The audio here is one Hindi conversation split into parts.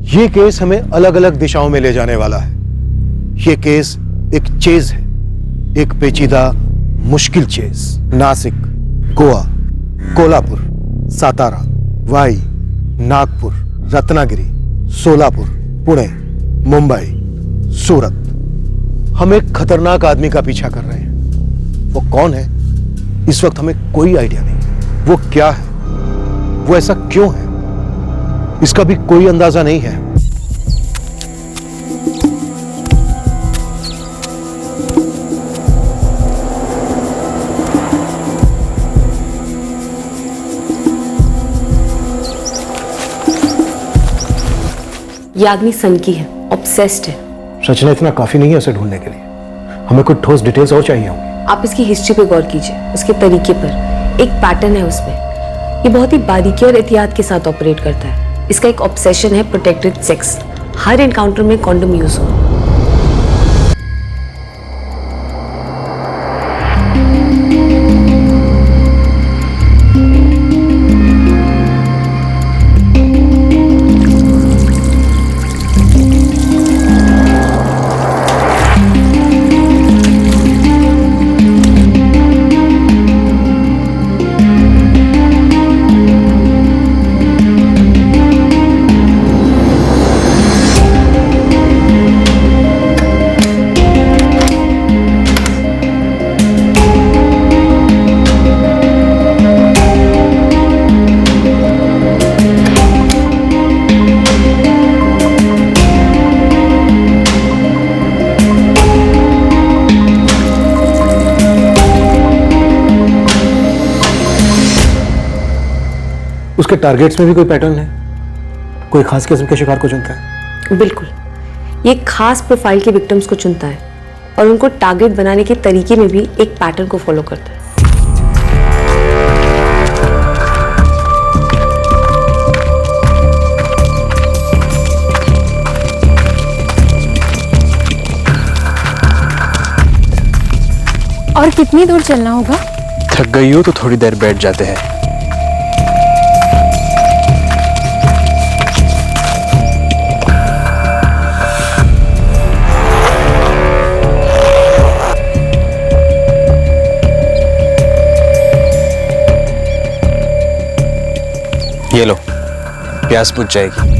ये केस हमें अलग अलग दिशाओं में ले जाने वाला है। ये केस एक चेज है, एक पेचीदा मुश्किल चेज। नासिक, गोवा, कोल्हापुर, सातारा, वाई, नागपुर, रत्नागिरी, सोलापुर, पुणे, मुंबई, सूरत। हम एक खतरनाक आदमी का पीछा कर रहे हैं। वो कौन है इस वक्त हमें कोई आइडिया नहीं। वो क्या है, वो ऐसा क्यों है, इसका भी कोई अंदाजा नहीं है। ये आदमी सनकी है, ऑब्सेस्ड है। रचना इतना काफी नहीं है उसे ढूंढने के लिए। हमें कुछ ठोस डिटेल्स और चाहिए होंगी। आप इसकी हिस्ट्री पे गौर कीजिए, उसके तरीके पर एक पैटर्न है उसमें। ये बहुत ही बारीकी और एहतियात के साथ ऑपरेट करता है। इसका एक ऑब्सेशन है प्रोटेक्टेड सेक्स। हर एनकाउंटर में कॉन्डोम यूज हो। उसके टारगेट्स में भी कोई पैटर्न है? कोई खास किस्म के शिकार को चुनता है? बिल्कुल, ये खास प्रोफाइल के विक्टिम्स को चुनता है और उनको टारगेट बनाने के तरीके में भी एक पैटर्न को फॉलो करता है। और कितनी दूर चलना होगा? थक गई हो तो थोड़ी देर बैठ जाते हैं। ये लो, प्यास बुझ जाएगी।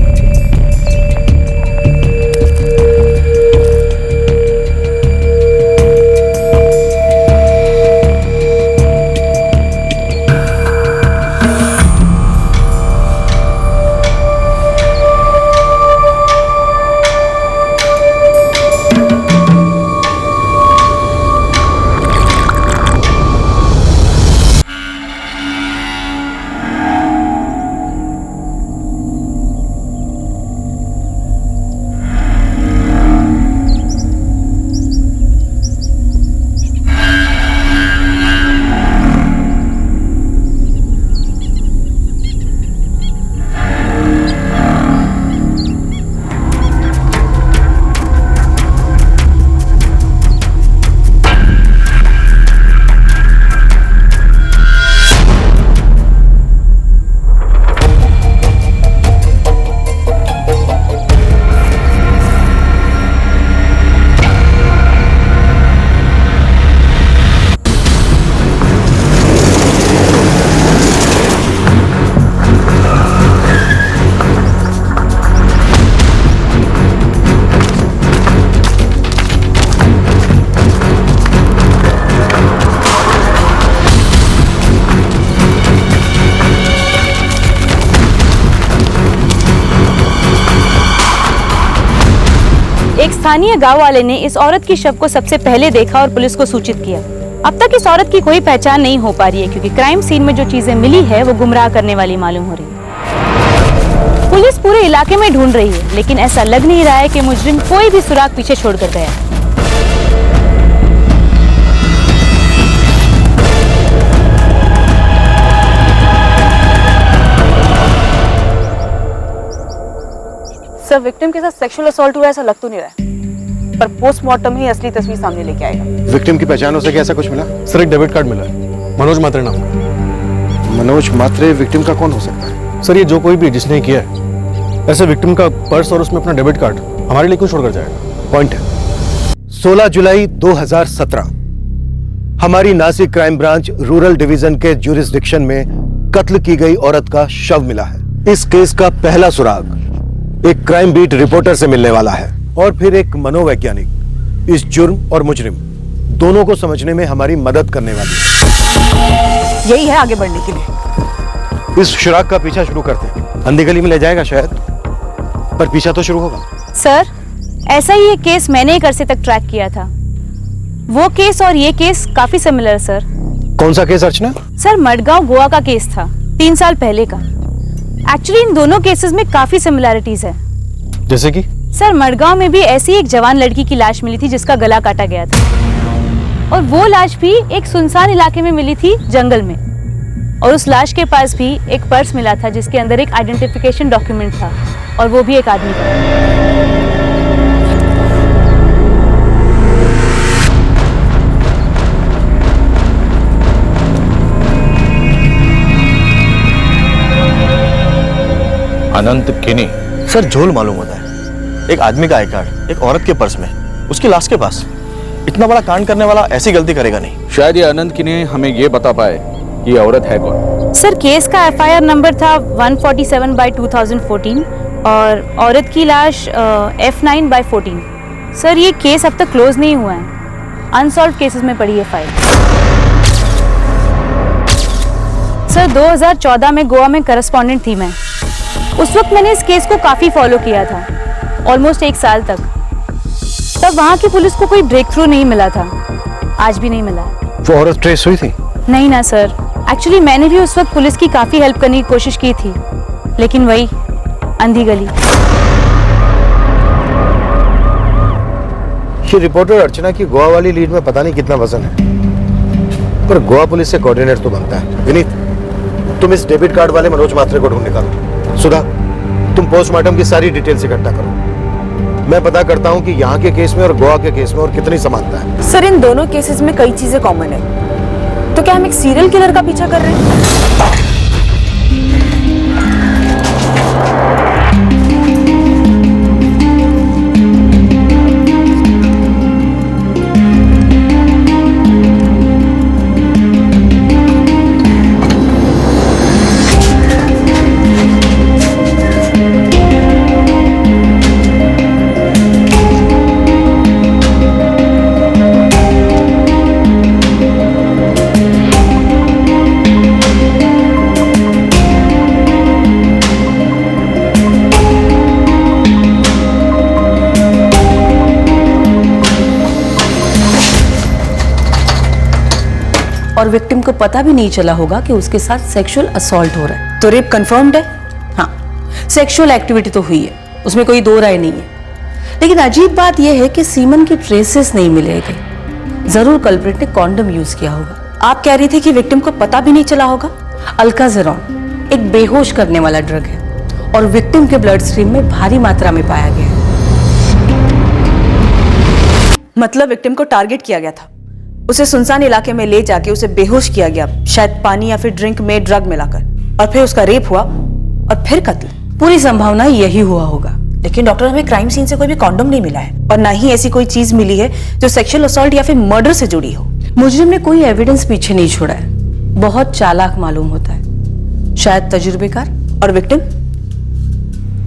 एक स्थानीय गांव वाले ने इस औरत की शव को सबसे पहले देखा और पुलिस को सूचित किया। अब तक इस औरत की कोई पहचान नहीं हो पा रही है क्योंकि क्राइम सीन में जो चीजें मिली है वो गुमराह करने वाली मालूम हो रही है। पुलिस पूरे इलाके में ढूंढ रही है लेकिन ऐसा लग नहीं रहा है कि मुजरिम कोई भी सुराग पीछे छोड़कर गया। सर, विक्टिम के साथ सेक्सुअल असॉल्ट हुआ ऐसा लग तो नहीं रहा है, पर पोस्टमार्टम ही असली तस्वीर सामने लेके आएगा। विक्टिम की पहचान हो सके ऐसा कुछ मिला? सर, एक डेबिट कार्ड मिला है, मनोज मात्रे नाम का। मनोज मात्रे विक्टिम का कौन हो सकता है? सर, ये जो कोई भी जिसने किया है ऐसे विक्टिम का पर्स और उसमें अपना डेबिट कार्ड हमारे लिए क्यों छोड़कर जाएगा? पॉइंट है। 16 जुलाई 2017 हमारी Nashik crime branch rural division के ज्यूरिसडिक्शन में कत्ल की गई औरत का शव मिला है। इस केस का पहला सुराग एक क्राइम बीट रिपोर्टर से मिलने वाला है और फिर एक मनोवैज्ञानिक इस जुर्म और मुजरिम दोनों को समझने में हमारी मदद करने वाली है। यही है आगे बढ़ने के लिए। इस सुराग का पीछा शुरू करते हैं। अंधी गली में ले जाएगा शायद, पर पीछा तो शुरू होगा। सर, ऐसा ही एक केस मैंने एक अरसे तक ट्रैक किया था। वो केस और ये केस काफी सिमिलर है सर। कौन सा केस अर्चना? सर, मडगांव गोवा का केस था 3 साल पहले का। एक्चुअली इन दोनों केसेस में काफी सिमिलैरिटीज है। जैसे कि? सर, मडगांव में भी ऐसी एक जवान लड़की की लाश मिली थी जिसका गला काटा गया था, और वो लाश भी एक सुनसान इलाके में मिली थी, जंगल में। और उस लाश के पास भी एक पर्स मिला था जिसके अंदर एक आइडेंटिफिकेशन डॉक्यूमेंट था, और वो भी एक आदमी का। अनंत किनी। सर, झोल मालूम होता है। एक आदमी का आई कार्ड एक औरत के पर्स में, उसकी लाश के पास। इतना बड़ा कांड करने वाला ऐसी गलती करेगा नहीं। शायद ये अनंत किनी हमें ये बता पाए कि ये औरत है कौन। सर, केस का FIR नंबर था 147/2014 और औरत की लाश F9/14। सर, ये केस अब तक क्लोज नहीं हुआ है। अनसॉल्व केसेस में पड़ी है फाइल। सर, 2014 में गोवा में करस्पॉन्डेंट थी मैं। उस वक्त मैंने इस केस को काफी फॉलो किया था, ऑलमोस्ट 1 साल तक। तब वहाँ की पुलिस को कोई ब्रेक थ्रू नहीं मिला था, आज भी नहीं मिला। वो औरत ट्रेस हुई थी? नहीं ना सर, एक्चुअली मैंने भी उस वक्त पुलिस की काफी हेल्प करने की कोशिश की थी, लेकिन वही अंधी गली। ये रिपोर्टर अर्चना की गोवा वाली लीड में पता नहीं कितना वजन है, पर गोवा पुलिस से कोऑर्डिनेटर तो बनता है। विनीत, तुम इस डेबिट कार्ड वाले मनोज मात्रे को ढूंढ निकालो। सुधा, तुम पोस्टमार्टम की सारी डिटेल्स इकट्ठा करो। मैं पता करता हूं कि यहाँ के केस में और गोवा के केस में और कितनी समानता है। सर, इन दोनों केसेस में कई चीजें कॉमन है। तो क्या हम एक सीरियल किलर का पीछा कर रहे हैं? और विक्टिम को पता भी नहीं चला होगा कि उसके साथ सेक्सुअल असॉल्ट हो रहा है। तो रेप कंफर्म्ड है? हाँ, सेक्सुअल एक्टिविटी तो हुई है, उसमें कोई दो राय नहीं है। लेकिन अजीब बात यह है कि सीमन की ट्रेसेस नहीं मिलेगी। जरूर कल्प्रिट ने कॉन्डम यूज किया होगा। आप कह रही थी कि विक्टिम को पता भी नहीं चला होगा? अल्काजेरॉन एक बेहोश करने वाला ड्रग है और विक्टिम के ब्लड स्ट्रीम में भारी मात्रा में पाया गया है। मतलब विक्टिम को टारगेट किया गया था, उसे सुनसान इलाके में ले जाके उसे बेहोश किया गया, शायद पानी या फिर ड्रिंक में ड्रग मिलाकर, और फिर उसका रेप हुआ और फिर कत्ल। पूरी संभावना यही हुआ होगा। लेकिन डॉक्टर, हमें क्राइम सीन से कोई भी कॉन्डम नहीं मिला है और ना ही ऐसी कोई चीज मिली है जो सेक्सुअल असॉल्ट या फिर मर्डर से जुड़ी हो। मुजरिम ने कोई एविडेंस पीछे नहीं छोड़ा है, बहुत चालाक मालूम होता है, शायद तजुर्बेकार। और विक्टिम,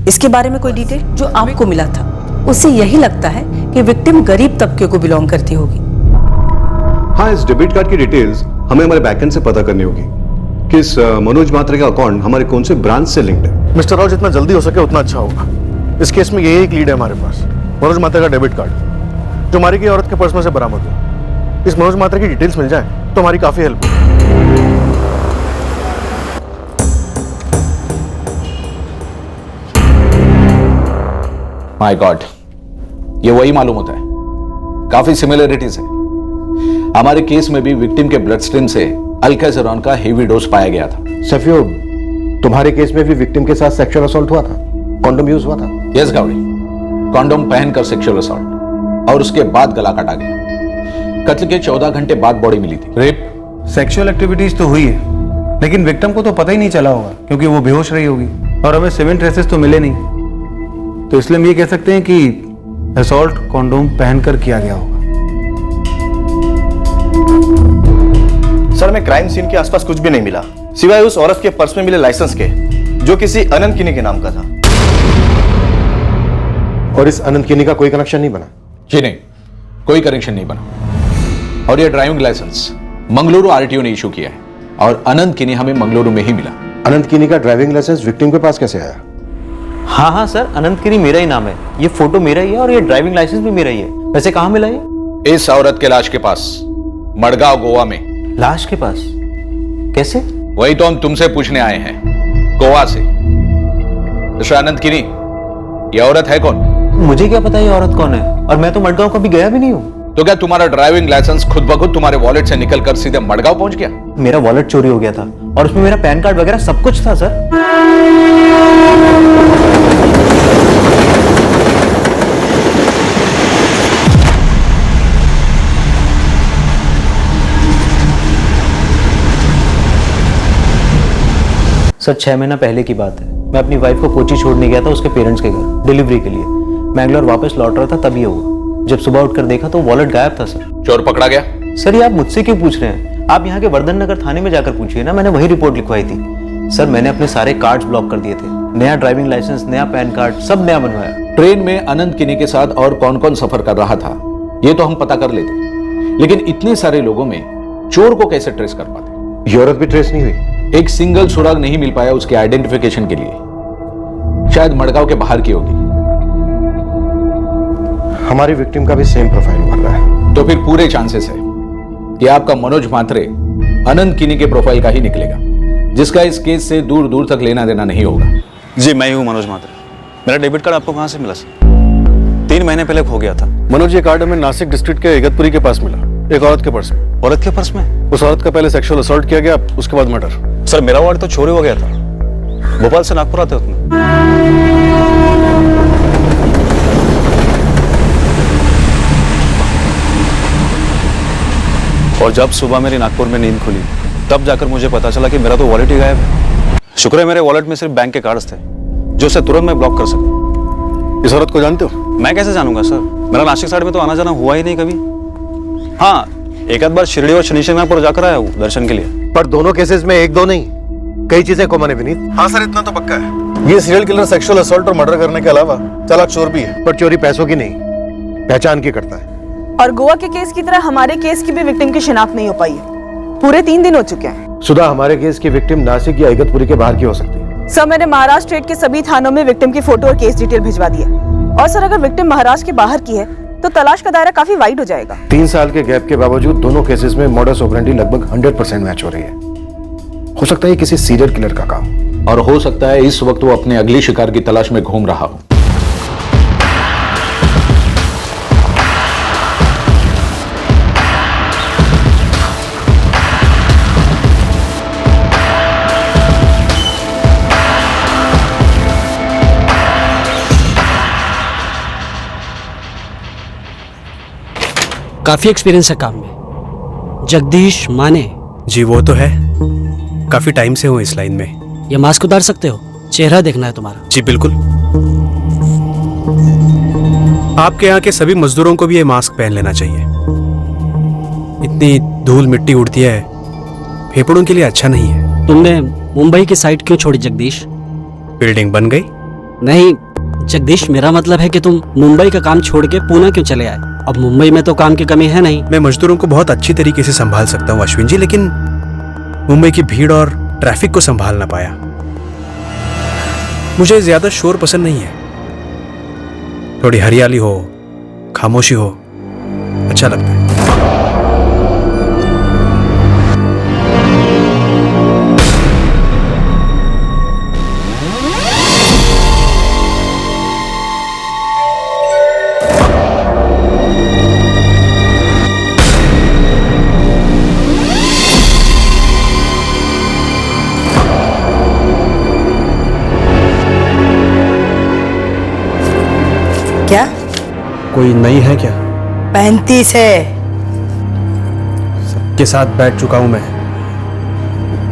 इसके बारे में कोई डिटेल? जो आपको मिला था उससे यही लगता है कि विक्टिम गरीब तबके को बिलोंग करती होगी। हाँ, इस डेबिट कार्ड की डिटेल्स हमें हमारे बैकएंड से पता करनी होगी कि इस मनोज मात्रे का अकाउंट हमारे कौन से ब्रांच से लिंक्ड है। मिस्टर राव, जितना जल्दी हो सके उतना अच्छा होगा। इस केस में यही एक लीड है हमारे पास, मनोज मात्रे का डेबिट कार्ड जो हमारी की औरत के पर्स में से बरामद हुआ। इस मनोज मात्रे की डिटेल्स मिल जाए तो हमारी काफी हेल्प होगी। माय गॉड, ये वही मालूम होता है। काफी सिमिलरिटीज है। हमारे केस में भी विक्टिम के ब्लड स्ट्रीम से अल्काजेरॉन का हेवी डोज पाया गया था। सफियो, तुम्हारे केस में भी विक्टिम के साथ सेक्सुअल असॉल्ट हुआ था, कॉन्डम यूज हुआ था? यस गावड़ी, कॉन्डोम पहनकर सेक्सुअल असॉल्ट और उसके बाद गला काटा गया। कत्ल के 14 घंटे बाद बॉडी मिली थी। रेप, सेक्सुअल एक्टिविटीज तो हुई है, लेकिन विक्टिम को तो पता ही नहीं चला होगा क्योंकि वो बेहोश रही होगी और हमें 7 ट्रेसेस तो मिले नहीं। तो इसलिए हम ये कह सकते हैं कि असॉल्ट कॉन्डोम पहनकर किया गया होगा। सर, हमें क्राइम सीन के आसपास कुछ भी नहीं मिला सिवाय उस औरत के पर्स में मिले लाइसेंस के, जो किसी अनंत किनी के नाम का था। और इस अनंत किनी का कोई कनेक्शन नहीं बना? जी नहीं, कोई कनेक्शन नहीं बना। और ये ड्राइविंग लाइसेंस मंगलुरु आरटीओ ने इशू किया है और अनंत किनी हमें मंगलुरु में ही मिला। अनंत किनी का ड्राइविंग लाइसेंस विक्टिम के पास कैसे आया? हाँ हाँ सर, अनंत गिरी मेरा ही नाम है, ये फोटो मेरा ही है और ये ड्राइविंग लाइसेंस भी मेरा ही है। वैसे कहाँ मिला ये? इस औरत के लाश के पास, मडगांव गोवा में। लाश के पास? कैसे? वही तो हम तुमसे पूछने आए हैं, गोवा से। मिस्टर अनंत किनी, ये औरत है कौन? मुझे क्या पता ये औरत कौन है, और मैं तो मडगांव कभी गया भी नहीं हूँ। तो क्या तुम्हारा ड्राइविंग लाइसेंस खुद ब खुद तुम्हारे वॉलेट से निकलकर सीधे मडगांव पहुंच गया? मेरा वॉलेट चोरी हो गया था और उसमें मेरा पैन कार्ड वगैरह सब कुछ था सर। सर 6 महीना पहले की बात है, मैं अपनी वाइफ को कोची छोड़ने गया था उसके पेरेंट्स के घर डिलीवरी के लिए। मैंगलोर वापस लौट रहा था तभी हुआ। जब सुबह उठकर देखा तो वॉलेट गायब था सर। चोर पकड़ा गया? सर ये आप मुझसे क्यों पूछ रहे हैं? आप यहाँ के वर्धन नगर थाने में जाकर पूछिए ना, मैंने वही रिपोर्ट लिखवाई थी। सर मैंने अपने सारे कार्ड्स ब्लॉक कर दिए थे, नया ड्राइविंग लाइसेंस, नया पैन कार्ड, सब नया बनवाया। ट्रेन में अनंत किनी के साथ और कौन कौन सफर कर रहा था ये तो हम पता कर लेते, लेकिन इतने सारे लोगों में चोर को कैसे ट्रेस कर पाते? ये औरत भी ट्रेस नहीं हुई? एक सिंगल सुराग नहीं मिल पाया उसके आइडेंटिफिकेशन के लिए। शायद मडगांव के बाहर की होगी। हमारी विक्टिम का भी सेम प्रोफाइल भर रहा है। तो फिर पूरे चांसेस है कि आपका मनोज म्हात्रे अनंत किनी के प्रोफाइल का ही निकलेगा, जिसका इस केस से दूर दूर तक लेना देना नहीं होगा। जी मैं ही हूँ मनोज म्हात्रे। मेरा डेबिट कार्ड आपको कहाँ से मिला सर? 3 महीने पहले खो गया था। मनोज, ये कार्ड हमें नासिक डिस्ट्रिक्ट के इगतपुरी के पास मिला, एक औरत के पर्स में। औरत के पर्स में? उस औरत का पहले सेक्सुअल असॉल्ट किया गया, उसके बाद मर्डर। सर मेरा वॉलेट तो चोरी हो गया था, भोपाल से नागपुर आते वक्त में। और जब सुबह मेरी नागपुर में नींद खुली तब जाकर मुझे पता चला कि मेरा तो वॉलेट ही गायब है। शुक्र है मेरे वॉलेट में सिर्फ बैंक के कार्ड्स थे, जो उसे तुरंत मैं ब्लॉक कर सका। इस औरत को जानते हो? मैं कैसे जानूंगा सर, मेरा नासिक साइड में तो आना जाना हुआ ही नहीं कभी। हाँ, एक आध बार शिरडी और शनि शिंगणापुर जाकर आया हूँ दर्शन के लिए। पर दोनों केसेस में एक दो नहीं, कई चीजें कॉमन है विनीत। हाँ सर, इतना तो पक्का है। ये सीरियल किलर सेक्सुअल असॉल्ट और मर्डर करने के अलावा चालाक चोर भी है। पर चोरी पैसों की नहीं, पहचान की करता है। और गोवा के केस की तरह हमारे केस की भी विक्टिम की शिनाख्त नहीं हो पाई है। पूरे 3 दिन हो चुके हैं। सुधा, हमारे केस की विक्टिम नासिक या इगतपुरी के बाहर की हो सकती है। सर मैंने महाराष्ट्र स्टेट के सभी थानों में विक्टिम की फोटो और केस डिटेल भिजवा दी है। और सर अगर विक्टिम महाराष्ट्र के बाहर की है तो तलाश का दायरा काफी वाइड हो जाएगा। 3 साल के गैप के बावजूद दोनों केसेस में मॉडस ऑपरेंडी लगभग 100% मैच हो रही है। हो सकता है किसी सीरियल किलर का काम, और हो सकता है इस वक्त वो अपने अगली शिकार की तलाश में घूम रहा हो। काफी एक्सपीरियंस है काम में। जगदीश माने? जी वो तो है, काफी टाइम से हूँ इस लाइन में। ये मास्क उतार सकते हो? चेहरा देखना है तुम्हारा। जी बिल्कुल। आपके यहाँ के सभी मजदूरों को भी ये मास्क पहन लेना चाहिए। इतनी धूल मिट्टी उड़ती है, फेफड़ों के लिए अच्छा नहीं है। तुमने मुंबई की साइट क्यों छोड़ी जगदीश? बिल्डिंग बन गई? नहीं जगदीश, मेरा मतलब है कि तुम मुंबई का काम छोड़ के पुणे क्यों चले आए? अब मुंबई में तो काम की कमी है नहीं। मैं मजदूरों को बहुत अच्छी तरीके से संभाल सकता हूँ अश्विन जी, लेकिन मुंबई की भीड़ और ट्रैफिक को संभाल ना पाया। मुझे ज्यादा शोर पसंद नहीं है, थोड़ी हरियाली हो, खामोशी हो, अच्छा लगता है। क्या कोई नई है क्या? 35 है। सबके साथ बैठ चुका हूं मैं,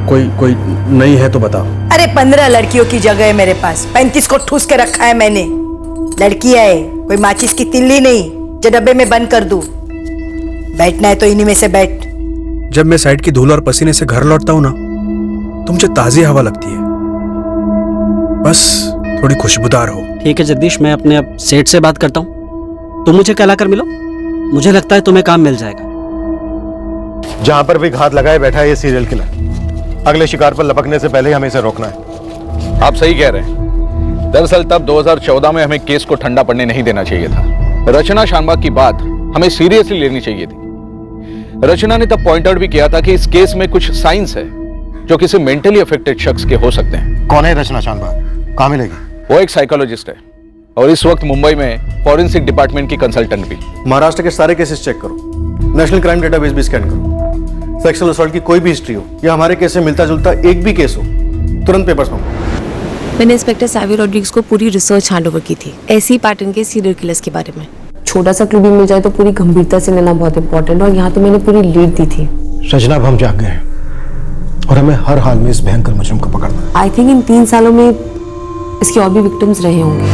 कोई नई है तो बताओ। अरे 15 लड़कियों की जगह है मेरे पास, 35 को ठूस के रखा है मैंने। लड़की है, कोई माचिस की तिल्ली नहीं जो डब्बे में बंद कर दूं। बैठना है तो इन्हीं में से बैठ। जब मैं साइड की धूल और पसीने से घर लौटता हूँ ना, तो मुझे ताजी हवा लगती है, बस थोड़ी खुशबूदार हो। ठीक है जगदीश, मैं अपने अब सेठ से बात करता हूँ, तुम मुझे कल आकर मिलो, मुझे लगता है तुम्हें काम मिल जाएगा। जहां पर भी घात लगाए बैठा है ये सीरियल किलर, अगले शिकार पर लपकने से पहले ही हमें इसे रोकना है। आप सही कह रहे हैं। दरअसल तब 2014 में हमें केस को ठंडा पड़ने नहीं देना चाहिए था। रचना शानबाग की बात हमें सीरियसली लेनी चाहिए थी। रचना ने तब पॉइंट आउट भी किया था कि इस केस में कुछ साइंस है जो किसी मेंटली अफेक्टेड शख्स के हो सकते हैं। कौन है रचना शानबाग, कहां मिलेगी? वो एक साइकोलॉजिस्ट है और इस वक्त मुंबई में फॉरेंसिक डिपार्टमेंट की कंसल्टेंट भी। महाराष्ट्र के सारे केसेस चेक करो, नेशनल क्राइम डेटाबेस भी स्कैन करो। सेक्सुअल असॉल्ट की कोई भी हिस्ट्री हो या हमारे केस से मिलता जुलता एक भी केस हो, तुरंत पेपर्स मंगवाओ। मैंने इंस्पेक्टर सावी रॉड्रिग्स को पूरी रिसर्च हैंडओवर की थी, ऐसे ही पैटर्न के सीरियल किलर्स के बारे में। छोटा सा क्लू भी मिल जाए तो पूरी गंभीरता से लेना बहुत इंपॉर्टेंट, और यहाँ तो मैंने पूरी लीड दी थी। रचना, अब हम जाग गए हैं और हमें हर हाल में इस भयंकर मुजरिम को पकड़ना है। आई थिंक इन 3 सालों में इसके और भी विक्टिम्स रहे होंगे,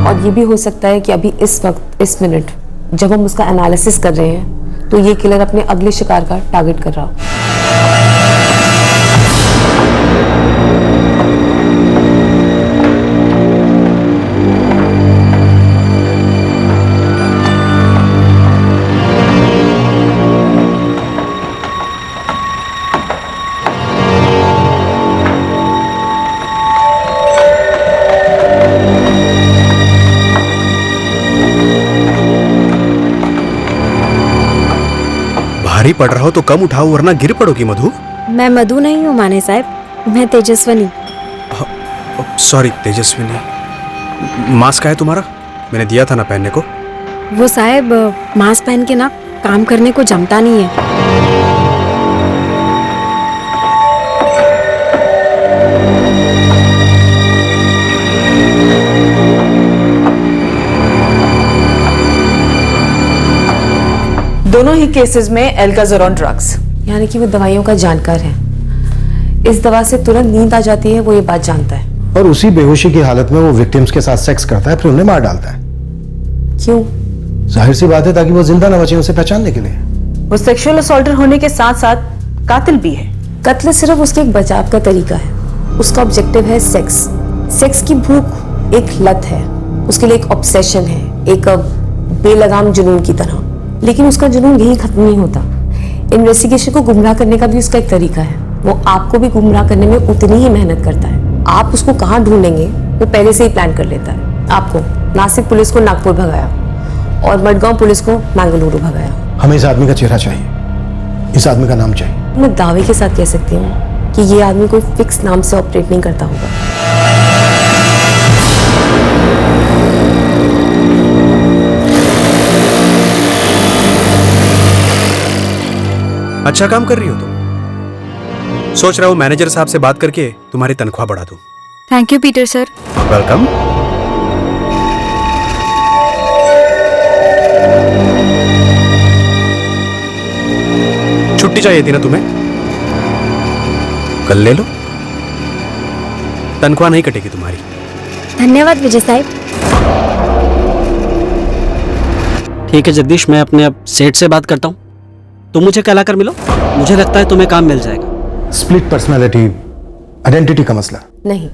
और ये भी हो सकता है कि अभी इस वक्त, इस मिनट जब हम उसका एनालिसिस कर रहे हैं, तो ये किलर अपने अगले शिकार का टारगेट कर रहा हो। भारी पड़ रहा हो तो कम उठाओ वरना गिर पड़ोगी मधु। मैं मधु नहीं हूँ माने साहब, मैं तेजस्वनी। सॉरी तेजस्विनी। मास्क है तुम्हारा? मैंने दिया था ना पहनने को। वो साहब मास्क पहन के ना काम करने को जमता नहीं है। दोनों ही केसेस में एल्काज़ोरॉन ड्रग्स, यानी कि वो दवाइयों का जानकार है। इस दवा से तुरंत नींद आ जाती है, वो ये बात जानता है। और उसी बेहोशी की हालत में वो विक्टिम्स के साथ सेक्स करता है, फिर उन्हें मार डालता है। क्यों? जाहिर सी बात है, ताकि वो जिंदा न बचे उसे पहचानने के लिए। वो सेक्सुअल असॉल्टर होने के साथ साथ कातिल भी है। कत्ल सिर्फ उसके एक बचाव का तरीका है। उसका ऑब्जेक्टिव है सेक्स। सेक्स की भूख एक लत है, उसके लिए एक ऑब्सेशन है, एक बेलगाम जुनून की तरह। लेकिन उसका जुनून यही खत्म नहीं होता। इन्वेस्टिगेशन को गुमराह करने का भी उसका एक तरीका है। वो आपको भी गुमराह करने में उतनी ही मेहनत करता है। आप उसको कहाँ ढूंढेंगे वो पहले से ही प्लान कर लेता है। आपको नासिक पुलिस को नागपुर भगाया और मडगांव पुलिस को मंगलुरु भगाया। हमें इस आदमी का चेहरा चाहिए, इस आदमी का नाम चाहिए। मैं दावे के साथ कह सकती हूँ कि ये आदमी कोई फिक्स नाम से ऑपरेट नहीं करता होगा। अच्छा काम कर रही हो तुम। सोच रहा हूँ मैनेजर साहब से बात करके तुम्हारी तनख्वाह बढ़ा दूं। Thank you Peter sir. Welcome. छुट्टी चाहिए थी ना तुम्हें? कल ले लो, तनख्वाह नहीं कटेगी तुम्हारी। धन्यवाद विजय साहब। ठीक है जगदीश, मैं अपने अब सेठ से बात करता हूँ, तुम मुझे कल आकर मिलो, मुझे लगता है तुम्हें काम मिल जाएगा। स्प्लिट पर्सनालिटी, आइडेंटिटी का मसला नहीं,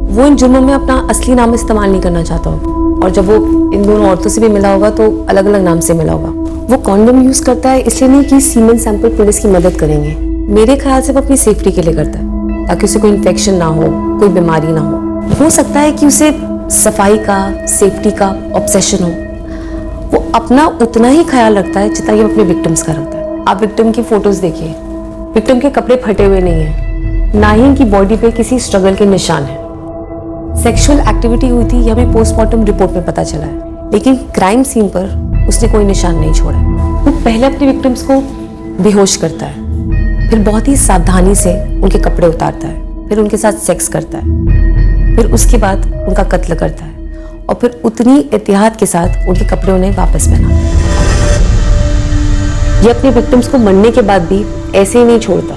वो इन जुर्मों में अपना असली नाम इस्तेमाल नहीं करना चाहता होगा, और जब वो इन दोनों औरतों से भी मिला होगा तो अलग अलग नाम से मिला होगा। वो कॉन्डोम यूज करता है इसलिए नहीं कि सीमेन सैंपल पुलिस की मदद करेंगे। मेरे ख्याल से वो अपनी सेफ्टी के लिए करता है, ताकि उसे कोई इन्फेक्शन ना हो, कोई बीमारी ना हो सकता है कि उसे सफाई का, सेफ्टी का ऑब्सेशन हो। वो अपना उतना ही ख्याल रखता है जितना ये अपने विक्टिम्स का रखता है। आप विक्टिम की फोटोज देखिए, विक्टिम के कपड़े फटे हुए नहीं है, ना ही इनकी बॉडी पे किसी स्ट्रगल के निशान है। सेक्सुअल एक्टिविटी हुई थी यह हमें पोस्टमार्टम रिपोर्ट में पता चला है, लेकिन क्राइम सीन पर उसने कोई निशान नहीं छोड़ा। वो पहले अपने विक्टिम्स को बेहोश करता है, फिर बहुत ही सावधानी से उनके कपड़े उतारता है, फिर उनके साथ सेक्स करता है, फिर उसके बाद उनका कत्ल करता है, और फिर उतनी एहतियात के साथ उनके कपड़े उन्हें वापस पहनाता है। ये अपने विक्टिम्स को मरने के बाद भी ऐसे ही नहीं छोड़ता,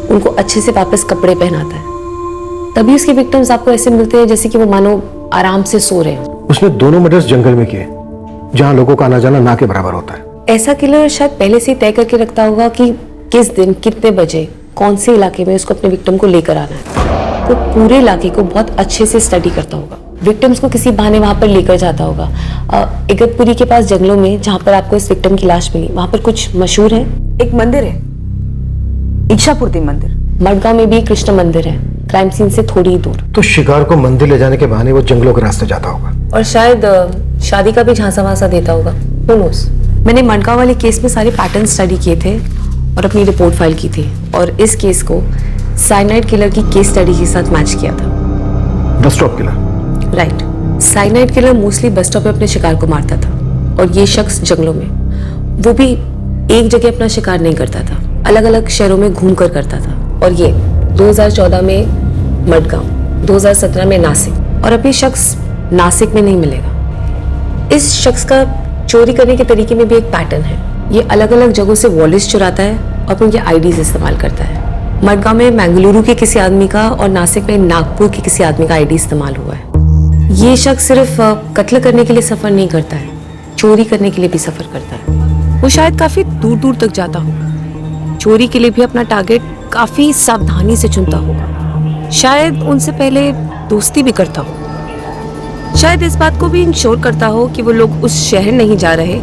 उनको अच्छे से वापस कपड़े पहनाता है, तभी उसके विक्टिम्स आपको ऐसे मिलते हैं जैसे कि वो मानो आराम से सो रहे हैं। उसने दोनों मर्डर्स जंगल में किए, जहां लोगों का आना जाना ना के बराबर होता है। ऐसा किलर शायद पहले से ही तय करके रखता होगा कि किस दिन कितने बजे कौन से इलाके में उसको अपने विक्टिम को लेकर आना है। तो पूरे इलाके को बहुत अच्छे से स्टडी करता होगा, विक्टिम्स को किसी बहाने वहां पर लेकर जाता होगा। इगतपुरी के पास जंगलों में जहां पर आपको इस विक्टिम की लाश मिली, वहां पर कुछ मशहूर है। एक मंदिर है, इच्छापूर्ति मंदिर। मडगांव में भी कृष्ण मंदिर है, क्राइम सीन से थोड़ी ही दूर। तो शिकार को मंदिर ले जाने के बहाने वो जंगलों के रास्ते जाता होगा, और शायद शादी का भी झांसा वासा देता होगा। Who knows? मैंने मडगांव वाले केस में सारे पैटर्न स्टडी किए थे और अपनी रिपोर्ट फाइल की थी, और इस केस को साइनाइड किलर की केस स्टडी के साथ मैच किया था। Bus stop killer. Right. Cyanide killer mostly bus stop पे अपने शिकार को मारता था, और ये शख्स जंगलों में, वो भी एक जगह अपना शिकार नहीं करता था, अलग अलग शहरों में घूम कर करता था। और ये 2014 में मडगांव, 2017 में नासिक, और अब ये शख्स नासिक में नहीं मिलेगा। इस शख्स का चोरी करने के तरीके में भी एक पैटर्न है। ये अलग अलग जगहों से वॉलेट्स चुराता है और उनके आईडीज इस्तेमाल करता है। मडगांव में मंगलुरु के किसी आदमी का और नासिक में नागपुर के किसी आदमी का आईडी इस्तेमाल हुआ है। ये शख्स सिर्फ कत्ल करने के लिए सफर नहीं करता है, चोरी करने के लिए भी सफर करता है। वो शायद काफी दूर दूर तक जाता होगा, चोरी के लिए भी अपना टारगेट काफी सावधानी से चुनता होगा, शायद उनसे पहले दोस्ती भी करता हो, शायद इस बात को भी इंश्योर करता हो कि वो लोग उस शहर नहीं जा रहे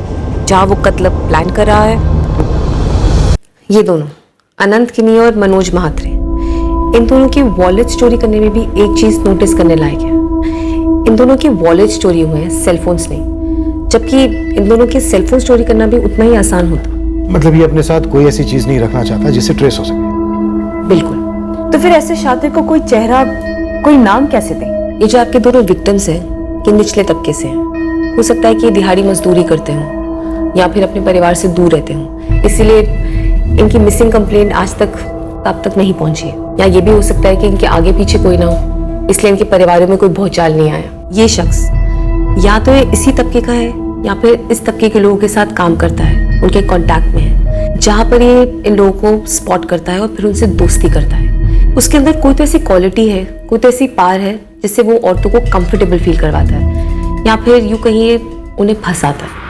जहां वो कत्ल प्लान कर रहा है। ये दोनों अनंत किनी और मनोज महात्रे, इन दोनों की वॉलेट्स चोरी करने में भी एक चीज नोटिस करने लायक है। इन दोनों की वॉलेट्स चोरी हुए हैं, सेलफोन्स नहीं, जबकि इन दोनों के सेलफोन्स चोरी करना भी उतना ही आसान होता। मतलब ये अपने साथ कोई ऐसी चीज नहीं रखना चाहता जिससे ट्रेस हो सके। बिल्कुल। तो फिर ऐसे शातिर को कोई चेहरा, कोई नाम कैसे दें? ये जो आपके दोनों विक्टिम्स हैं, ये निचले तबके से हैं। हो सकता है कि ये दिहाड़ी मजदूरी करते हों या फिर अपने परिवार से दूर रहते हों, इसीलिए इनकी मिसिंग कंप्लेंट आज तक अब तक नहीं पहुंची है। या ये भी हो सकता है कि इनके आगे पीछे कोई ना हो, इसलिए इनके परिवारों में कोई भूचाल नहीं आया। ये शख्स या तो ये इसी तबके का है या फिर इस तबके के लोगों के साथ काम करता है, उनके कांटेक्ट में है, जहां पर ये इन लोगों को स्पॉट करता है और फिर उनसे दोस्ती करता है। उसके अंदर कोई तो ऐसी क्वालिटी है, कोई तो ऐसी पार है जिससे वो औरतों को कंफर्टेबल फील करवाता है, या फिर यूं कहिए उन्हें फंसाता है।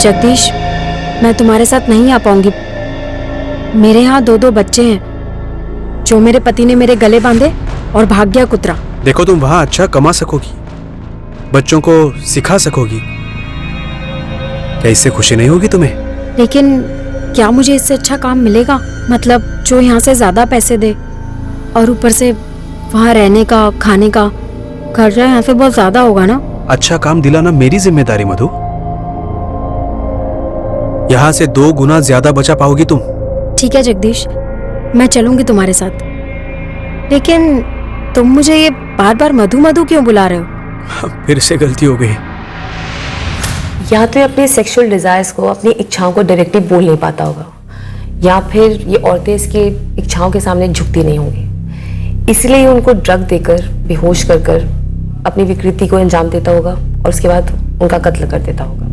जगदीश, मैं तुम्हारे साथ नहीं आ पाऊंगी। मेरे यहाँ 2 बच्चे हैं जो मेरे पति ने मेरे गले बांधे और भाग गया कुतरा। देखो, तुम वहां अच्छा कमा सकोगी, बच्चों को सिखा सकोगी, क्या इससे खुशी नहीं होगी तुम्हें? लेकिन क्या मुझे इससे अच्छा काम मिलेगा? मतलब जो यहाँ से ज्यादा पैसे दे, और ऊपर से वहाँ रहने का, खाने का खर्चा यहाँ से बहुत ज्यादा होगा ना। अच्छा काम दिलाना मेरी जिम्मेदारी मधु। यहाँ से 2 गुना ज्यादा बचा पाओगी तुम। ठीक है जगदीश, मैं चलूंगी तुम्हारे साथ, लेकिन तुम मुझे ये बार बार मधु मधु क्यों बुला रहे हो? फिर से गलती हो गई। या तो ये अपने सेक्सुअल डिजायर्स को, अपनी इच्छाओं को डायरेक्टली बोल नहीं पाता होगा, या फिर ये औरतें इसकी इच्छाओं के सामने झुकती नहीं होंगी, इसलिए उनको ड्रग देकर, बेहोश कर कर अपनी विकृति को अंजाम देता होगा और उसके बाद उनका कत्ल कर देता होगा।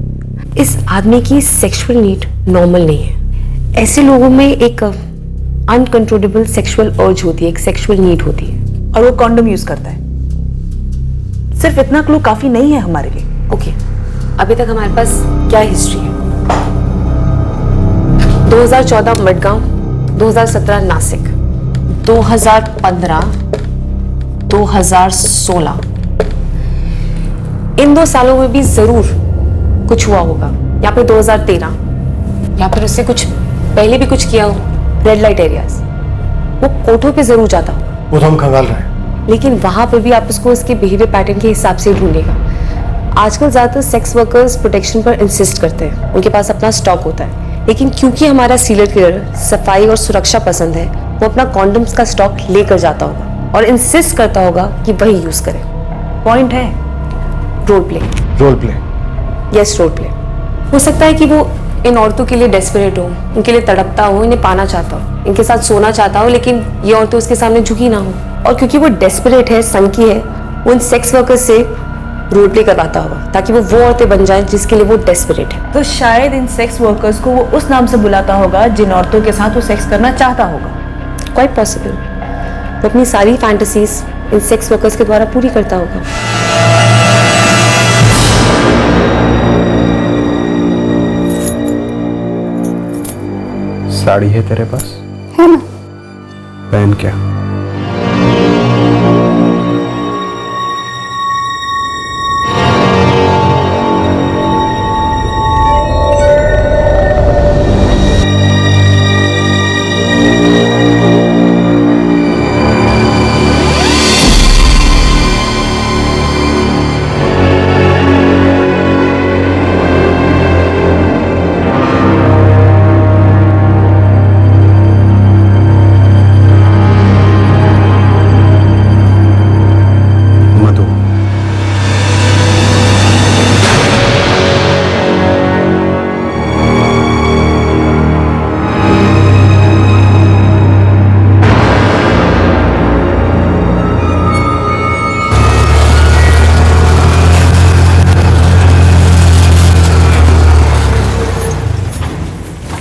इस आदमी की सेक्सुअल नीड नॉर्मल नहीं है। ऐसे लोगों में एक अनकंट्रोलेबल सेक्सुअल अर्ज होती है, एक सेक्सुअल नीड होती है, और वो कॉन्डोम यूज करता है। सिर्फ इतना क्लू काफी नहीं है हमारे लिए। ओके, अभी तक हमारे पास क्या हिस्ट्री है? 2014 मडगांव, 2017 नासिक, 2015, 2016, इन 2 सालों में भी जरूर कुछ हुआ होगा, या फिर 2013, या फिर उससे कुछ पहले भी कुछ किया हो। रेड लाइट एरियाज, वो कोठों पे जरूर जाता हो, वो तो हम खंगाल रहे हैं, लेकिन वहां पर भी आप उसको उसके बिहेवियर पैटर्न के हिसाब से ढूंढेगा। आजकल ज्यादातर सेक्स वर्कर्स प्रोटेक्शन पर इंसिस्ट करते हैं, उनके पास अपना स्टॉक होता है, लेकिन क्योंकि हमारा सीरियल किलर सफाई और सुरक्षा पसंद है, वो अपना कॉन्डम्स का स्टॉक लेकर जाता होगा और इंसिस्ट करता होगा कि वही यूज करे। पॉइंट है role play. Role play? Yes, role play. हो सकता है कि वो इन औरतों के लिए डेस्परेट हो, उनके लिए तड़पता हो, इन्हें पाना चाहता हो, इनके साथ सोना चाहता हो, लेकिन ये औरतें उसके सामने झुकी ना हो, और क्योंकि वो डेस्परेट है, सनकी है, वो इन सेक्स वर्कर्स से रोल प्ले करवाता होगा ताकि वो औरतें बन जाएं जिसके लिए वो डेस्परेट है। तो शायद इन सेक्स वर्कर्स को वो उस नाम से बुलाता होगा जिन औरतों के साथ वो सेक्स करना चाहता होगा। Quite possible. वो अपनी सारी फैंटेसीज इन सेक्स वर्कर्स के द्वारा पूरी करता होगा। साड़ी है तेरे पास? है ना। पहन क्या?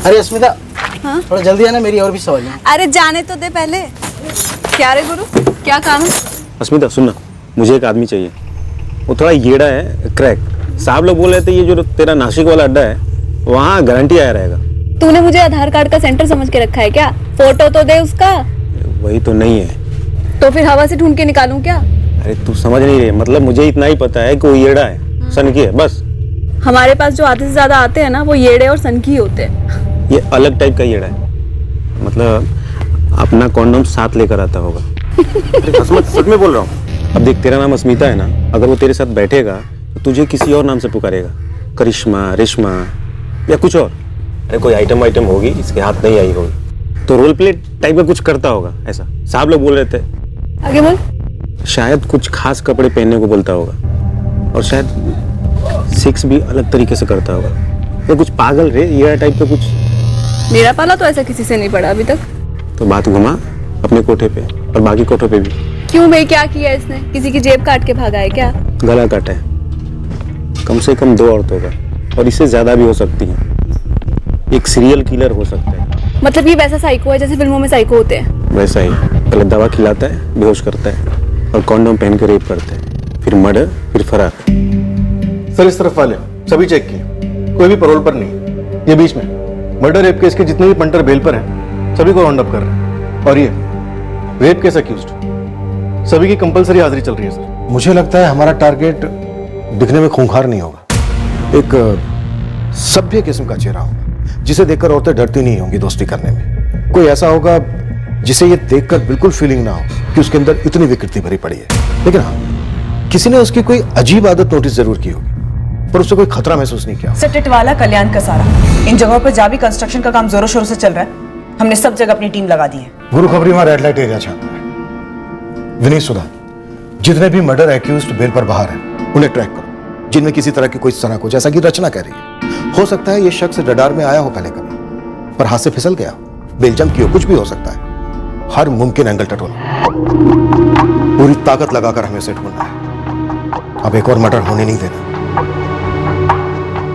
अरे अस्मिता, थोड़ा जल्दी आना, मेरी और भी सवाल है। अरे जाने तो दे पहले। क्या रे गुरु, क्या काम है? अस्मिता सुनना, मुझे एक आदमी चाहिए। वो थोड़ा येड़ा है, क्रैक। साहब लोग बोल रहे थे ये जो तेरा नासिक वाला अड्डा है वहाँ गारंटी आया रहेगा। तूने मुझे आधार कार्ड का सेंटर समझ के रखा है क्या? फोटो तो दे उसका। वही तो नहीं है। तो फिर हवा से ढूंढ के निकालूं क्या? अरे तू समझ नहीं रही, मतलब मुझे इतना ही पता है कि वो येड़ा है, सनकी है, बस। हमारे पास जो आधे से ज्यादा आते हैं ना, वो येड़े और सनकी होते हैं। ये अलग टाइप का येड़ा है, मतलब अपना कॉन्डोम साथ लेकर आता होगा। सच में बोल रहा हूँ। अब देख, तेरा नाम अस्मिता है ना, अगर वो तेरे साथ बैठेगा तो तुझे किसी और नाम से पुकारेगा, करिश्मा, रेशमा या कुछ और। अरे कोई आइटम होगी, इसके हाथ नहीं आई होगी, तो रोल प्ले टाइप का कुछ करता होगा ऐसा। साहब लोग बोल रहे थे। आगे बोल। शायद कुछ खास कपड़े पहनने को बोलता होगा, और शायद सेक्स भी अलग तरीके से करता होगा। तो कुछ पागल रे, ये टाइप का कुछ। मेरा पाला तो ऐसा किसी से नहीं पड़ा अभी तक। तो बात घुमा अपने कोठे पे और बाकी कोठों पे भी। क्यों भाई, क्या किया इसने? किसी की जेब काट के भागा है क्या? गला काटा है, कम से कम 2 औरतों का, और इससे ज्यादा भी हो सकती है। एक सीरियल किलर हो सकता है। मतलब ये वैसा साइको है जैसे फिल्मों में साइको होते हैं? वैसा ही, पहले दवा खिलाता है, बेहोश करता है, और कॉन्डोम पहन के रेप करता है, फिर मर्डर, फिर फरार। सर इस तरफ वाले सभी चेक किए, कोई भी पैरोल पर नहीं। ये बीच में मर्डर रेप केस के जितने भी पंटर बेल पर हैं सभी को राउंड अप कर रहे हैं, और ये रेप केस अक्यूज्ड सभी की कंपलसरी हाजिरी चल रही है सर। मुझे लगता है हमारा टारगेट दिखने में खूंखार नहीं होगा, एक सभ्य किस्म का चेहरा होगा जिसे देखकर औरतें डरती नहीं होंगी दोस्ती करने में। कोई ऐसा होगा जिसे ये देखकर बिल्कुल फीलिंग ना हो कि उसके अंदर इतनी विकृति भरी पड़ी है। लेकिन हाँ, किसी ने उसकी कोई अजीब आदत नोटिस जरूर की होगी, पर उससे कोई खतरा महसूस नहीं किया। सर टिटवाला, कल्याण का सारा, इन जगहों पर जहाँ भी कंस्ट्रक्शन का काम जोरों शोरों से चल रहा है, हमने सब जगह अपनी टीम लगा दी है। गुरु खबरी वहां रेड लाइट एरिया चाहता है। विनीत सुधा, जितने भी मर्डर एक्यूज्ड बेल पर बाहर हैं उन्हें ट्रैक करो, जिनमें किसी तरह की कोई सनक हो, जैसा कि रचना कह रही है। हो सकता है ये शख्स रडार में आया हो पहले कभी, पर हाथ से फिसल गया, बेलजम की हो, कुछ भी हो सकता है। हर मुमकिन एंगल टटोला, पूरी ताकत लगाकर हमें उसे ढूंढना है। अब एक और मर्डर होने नहीं देना।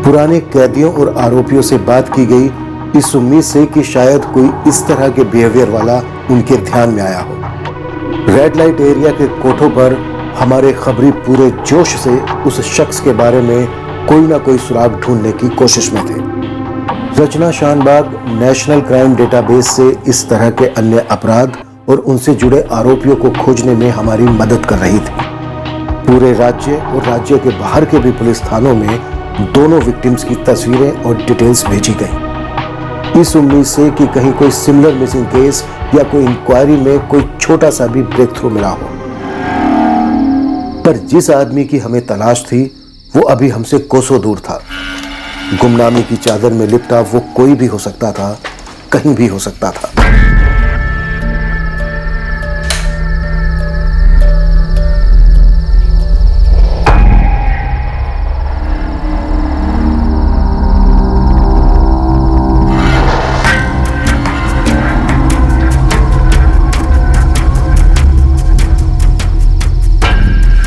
पुराने कैदियों और आरोपियों से बात की गई इस उम्मीद से कि शायद कोई इस तरह के बिहेवियर वाला उनके ध्यान में आया हो। रेड लाइट एरिया के कोठों पर हमारे खबरी पूरे जोश से उस शख्स के बारे में कोई ना कोई सुराग ढूंढने की कोशिश में थे। रचना शानबाग नेशनल क्राइम डेटाबेस से इस तरह के अन्य अपराध और उनसे जुड़े आरोपियों को खोजने में हमारी मदद कर रही थी। पूरे राज्य और राज्य के बाहर के भी पुलिस थानों में दोनों विक्टिम्स की तस्वीरें और डिटेल्स भेजी गई, इस उम्मीद से कि कहीं कोई सिमिलर मिसिंग केस या कोई इंक्वायरी में कोई छोटा सा भी ब्रेक थ्रू मिला हो। पर जिस आदमी की हमें तलाश थी वो अभी हमसे कोसों दूर था। गुमनामी की चादर में लिपटा वो कोई भी हो सकता था, कहीं भी हो सकता था।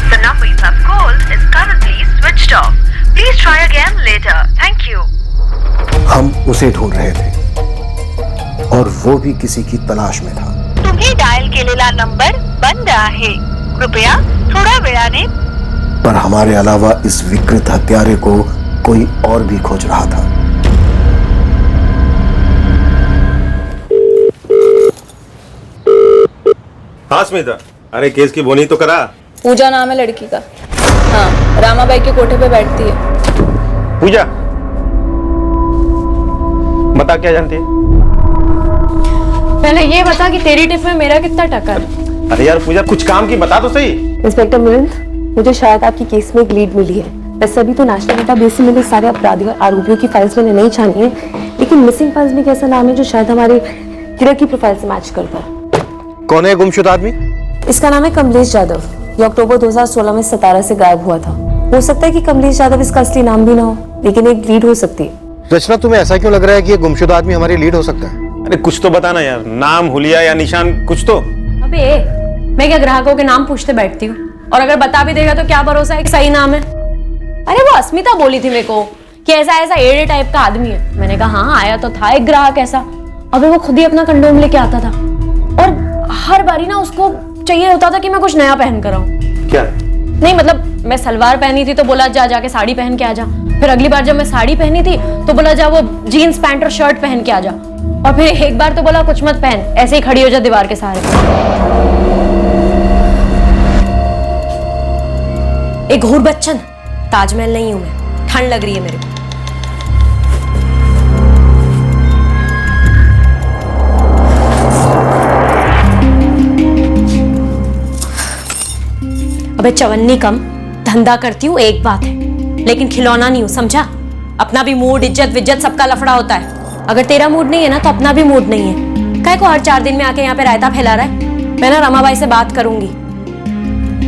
The number you have called is currently again later. Thank you. हम उसे ढूंढ रहे थे और वो भी किसी की तलाश में था. तुम्ही डायल केलेला नंबर बंद आहे. कृपया थोड्या वेळाने. पर हमारे अलावा इस विकृत हत्यारे को कोई और भी खोज रहा था. हाँ स्मिता, अरे केस की बोनी तो करा. पूजा नाम है लड़की का. हाँ, रामाबाई के कोठे पे बैठती है. पूजा, बता क्या जानती है? पहले ये बता कि तेरी टिप में मेरा कितना टक्कर है? अरे यार पूजा, कुछ काम की बता तो सही. इंस्पेक्टर मिलिंद, मुझे शायद आपकी केस में एक लीड मिली है. वैसे अभी तो नेशनल डेटाबेस में मिले सारे अपराधियों और आरोपियों की फाइल्स मैंने नहीं छानी है, लेकिन मिसिंग फाइल्स में एक ऐसा नाम है जो शायद हमारे किलर की प्रोफाइल से मैच करता है. कौन है गुमशुदा आदमी? इसका नाम है कमलेश यादव. ये अक्टूबर 2016 में सतारा से गायब हुआ था. हो सकता है कि कमलेश यादव इसका असली नाम भी ना हो, लेकिन एक लीड हो सकती है. रचना, तुम्हें ऐसा क्यों लग रहा है कि ये गुमशुदा आदमी हमारी लीड हो सकता है? अरे कुछ तो बताना यार, नाम, हुलिया या निशान, कुछ तो. अबे मैं क्या ग्राहकों के नाम पूछते बैठती हूँ, और अगर बता भी देगा तो क्या भरोसा है कि सही नाम है? अरे वो अस्मिता बोली थी मेरे को कि ऐसा ऐसा एडे टाइप का आदमी है. मैंने कहा हाँ, आया तो था एक ग्राहक ऐसा. अबे वो खुद ही अपना कंडोम लेके आता था और हर बारी ना उसको चाहिए होता था कि मैं कुछ नया पहन कर आऊं. क्या? नहीं मतलब मैं सलवार पहनी थी तो बोला जा जाके साड़ी पहन के आ जा. फिर अगली बार जब मैं साड़ी पहनी थी तो बोला जा वो जीन्स पैंट और शर्ट पहन के आ जा. और फिर एक बार तो बोला कुछ मत पहन, ऐसे ही खड़ी हो जा दीवार के सहारे. एक घूर बच्चन, ताजमहल नहीं हूं मैं. ठंड लग रही है मेरे को. अबे चवन्नी कम, धंधा करती हूँ एक बात है, लेकिन खिलौना नहीं हूँ, समझा? अपना भी मूड, इज्जत विज्जत सबका लफड़ा होता है. अगर तेरा मूड नहीं है ना तो अपना भी मूड नहीं है. काहे को हर 4 दिन में आके यहाँ पे रायता फैला रहा है? मैं ना रमाबाई से बात करूंगी.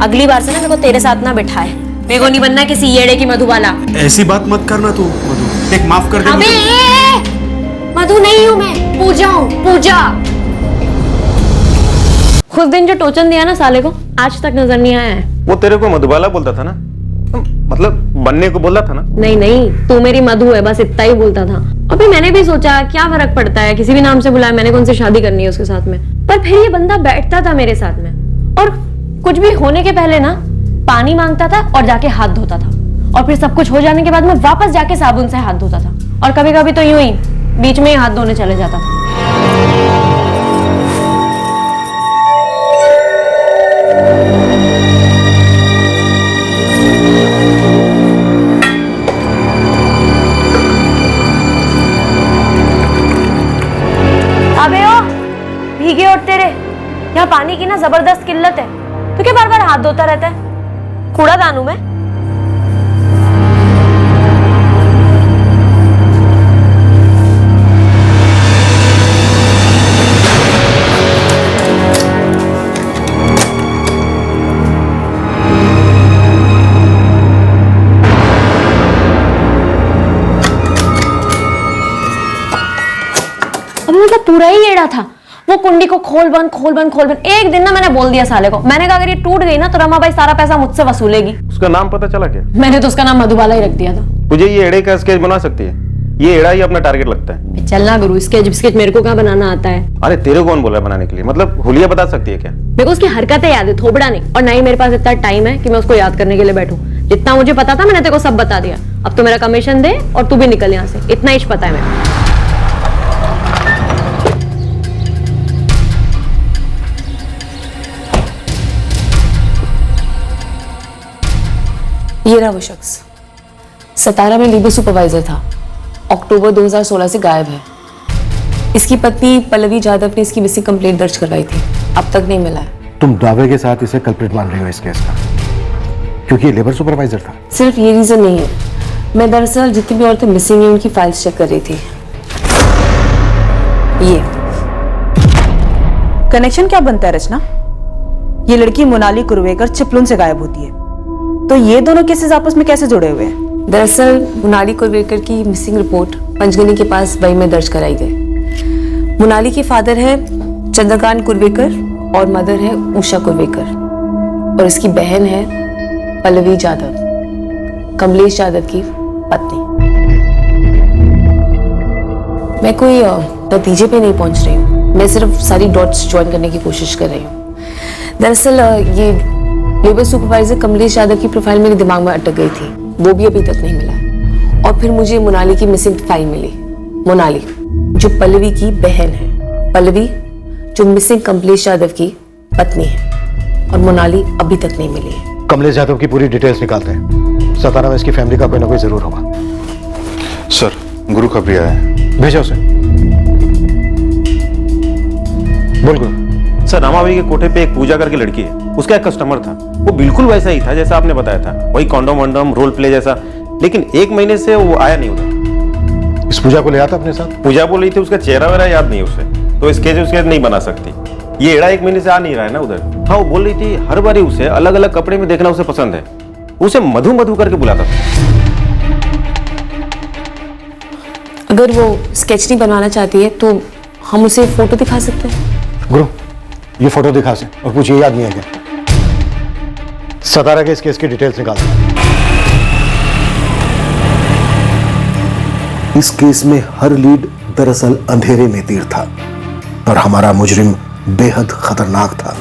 अगली बार से ना मेरे को तेरे साथ ना बिठाए. मेरे को नहीं बनना किसी येड़े की मधुबाला. ऐसी बात मत करना तू मधु, देख माफ कर दे. अबे मधु नहीं हूँ मैं, पूजा हूँ, पूजा. खुद दिन जो टोचन दिया ना साले को, आज तक नजर नहीं आया है. वो तेरे को मधुबाला बोलता था ना, मतलब बनने को बोला था ना. नहीं नहीं, तू मेरी मधु है, बस इतना ही बोलता था. अभी मैंने भी सोचा क्या फर्क पड़ता है, किसी भी नाम से बुलाया, मैंने कौन सी शादी करनी है उसके साथ में. पर फिर ये बंदा बैठता था मेरे साथ में और कुछ भी होने के पहले ना पानी मांगता था और जाके हाथ धोता था, और फिर सब कुछ हो जाने के बाद में वापस जाके साबुन से हाथ धोता था, और कभी कभी तो यूं ही बीच में ही हाथ धोने चले जाता था. अबे ओ भीगे उठते रहे, यहाँ पानी की ना जबरदस्त किल्लत है. तो क्या बार बार हाथ धोता रहता है? कूड़ा दानू मैं? अभी मतलब पूरा ही एड़ा था. वो कुंडी को खोल बंद खोल बंद खोल बंद. एक दिन ना मैंने बोल दिया साले को, मैंने कहा अगर ये टूट गई ना तो रमाबाई सारा पैसा मुझसे वसूलेगी. उसका नाम पता चला क्या? मैंने तो उसका नाम मधुबाला ही रख दिया था. मुझे ये एड़े का स्केच बना सकती है? ये एड़ा ही अपना टारगेट लगता है. चलना गुरु, स्केच स्केच मेरे को कहाँ बनाना आता है? अरे तेरे कौन बोला बनाने के लिए? मतलब हुलिया बता सकती है क्या? मेरे को उसकी हरकतें याद है, थोबड़ा नहीं. और ना ही मेरे पास इतना टाइम है कि मैं उसको याद करने के लिए बैठूं. जितना मुझे पता था मैंने तेरे को सब बता दिया. अब तो मेरा कमीशन दे और तू भी निकल यहाँ से. इतना ही पता है मेरे को. ये रहा वो शख्स, सतारा में लीबर सुपरवाइजर था. अक्टूबर 2016 से गायब है. इसकी पत्नी पल्लवी यादव ने इसकी मिसिंग कंप्लेंट दर्ज करवाई थी, अब तक नहीं मिला है. तुम दावे के साथ इसे कल्प्रिट मान रही हो इस केस का, क्योंकि ये लेबर सुपरवाइजर था? सिर्फ ये रीजन नहीं है. मैं दरअसल जितनी भी औरतें मिसिंग हैं उनकी फाइल्स चेक कर रही थी. ये कनेक्शन क्या बनता है रचना? ये लड़की मोनाली कुरवेकर चिपलून से गायब होती है, तो ये दोनों केसेस आपस में कैसे जुड़े हुए हैं? दरअसल मोनाली कुरवेकर की मिसिंग रिपोर्ट पंचगनी के पास बई में दर्ज कराई गई. मोनाली के फादर है चंद्रकांत कुरवेकर और मदर है उषा कुरवेकर, और इसकी बहन है पल्लवी यादव, कमलेश यादव की पत्नी। मैं कोई नतीजे पे नहीं पहुंच रही हूँ, मैं सिर्फ सारी डॉट्स ज्वाइन करने की कोशिश कर रही हूँ। दरअसल ये लेबर सुपरवाइजर कमलेश यादव की प्रोफाइल मेरे दिमाग में अटक गई थी, वो भी अभी तक नहीं मिला है। और फिर मुझे मोनाली की मिसिंग फाइल मिली। मोनाली जो पल्लवी की बहन है, पल्लवी जो मिसिंग कमलेश यादव की पत्नी है, और मोनाली अभी तक नहीं मिली है। कमलेश यादव की पूरी डिटेल्स निकालते हैं। सतारा में इसकी फैमिली का कोई ना कोई जरूर होगा। सर, गुरु खबरी आया है। भेजो उसे। बोल गुरु। सर, रामाबाई के कोठे पे एक पूजा करके लड़की है, उसका एक कस्टमर था, वो बिल्कुल वैसा ही था जैसा आपने बताया था, वही कॉन्डोम वॉन्डोम रोल प्ले जैसा, लेकिन 1 महीने से वो आया नहीं उधर। इस पूजा को ले आता अपने साथ? पूजा बोल रही थी, उसका चेहरा वेरा याद नहीं उसे, तो स्केच उसके नहीं बना सकती। ये एड़ा 1 महीने से आ नहीं रहा है ना उधर। हाँ, वो बोल रही थी हर बार उसे अलग अलग कपड़े में देखना उसे पसंद है, उसे मधु मधु करके बुलाता था। अगर वो स्केच नहीं बनवाना चाहती है तो हम उसे फोटो दिखा सकते हैं। गुरु, ये फोटो दिखा से और कुछ ये याद नहीं है क्या? सतारा के इस केस की डिटेल्स निकाल। इस केस में हर लीड दरअसल अंधेरे में तीर था और हमारा मुजरिम बेहद खतरनाक था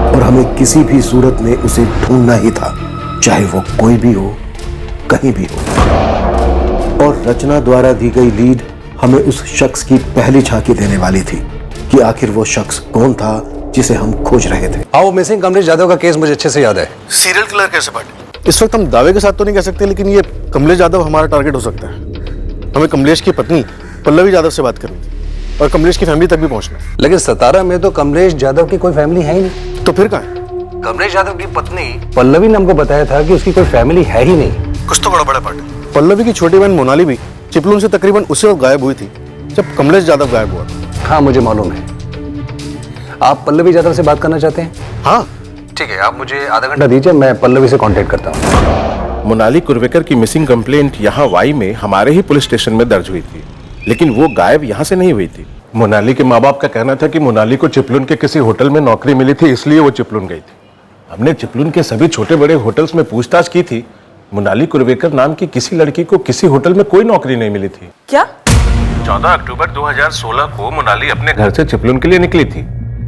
और हमें किसी भी सूरत में उसे ढूंढना ही था, चाहे वो कोई भी हो, कहीं भी हो। और रचना द्वारा दी गई लीड हमें उस शख्स की पहली झांकी देने वाली थी कि आखिर वो शख्स कौन था जिसे हम खोज रहे थे। हाँ, वो मिसिंग कमलेश यादव का केस मुझे अच्छे से याद है। सीरियल किलर कैसे बने? इस वक्त हम दावे के साथ तो नहीं कह सकते, लेकिन ये कमलेश यादव हमारा टारगेट हो सकता है। हमें कमलेश की पत्नी पल्लवी यादव से बात करनी थी और कमलेश की फैमिली तक भी पहुंचना है। लेकिन सतारा में तो कमलेश यादव की कोई फैमिली है ही नहीं। तो फिर कहाँ है? कमलेश यादव की पत्नी पल्लवी ने हमको बताया था कि उसकी कोई फैमिली है ही नहीं। कुछ तो बड़ा पार्ट है। पल्लवी की छोटी बहन मोनाली भी चिपलून से तकरीबन उसी वक्त गायब हुई थी जब कमलेश यादव गायब हुआ। हाँ, मुझे मालूम है। आप पल्लवी यादव से बात करना चाहते हैं? हाँ, ठीक है, आप मुझे आधा घंटा दीजिए, मैं पल्लवी से कांटेक्ट करता हूँ। मोनाली कुरवेकर की मिसिंग कंप्लेंट यहाँ वाई में हमारे ही पुलिस स्टेशन में दर्ज हुई थी, लेकिन वो गायब यहाँ से नहीं हुई थी। मोनाली के माँ बाप का कहना था कि मोनाली को चिपलून के किसी होटल में नौकरी मिली थी, इसलिए वो चिपलून गई थी। हमने चिपलून के सभी छोटे बड़े होटल्स में पूछताछ की थी, मोनाली कुरवेकर नाम की किसी लड़की को किसी होटल में कोई नौकरी नहीं मिली थी। क्या? 14 अक्टूबर 2016 को मोनाली अपने घर से चिपलून के लिए निकली थी,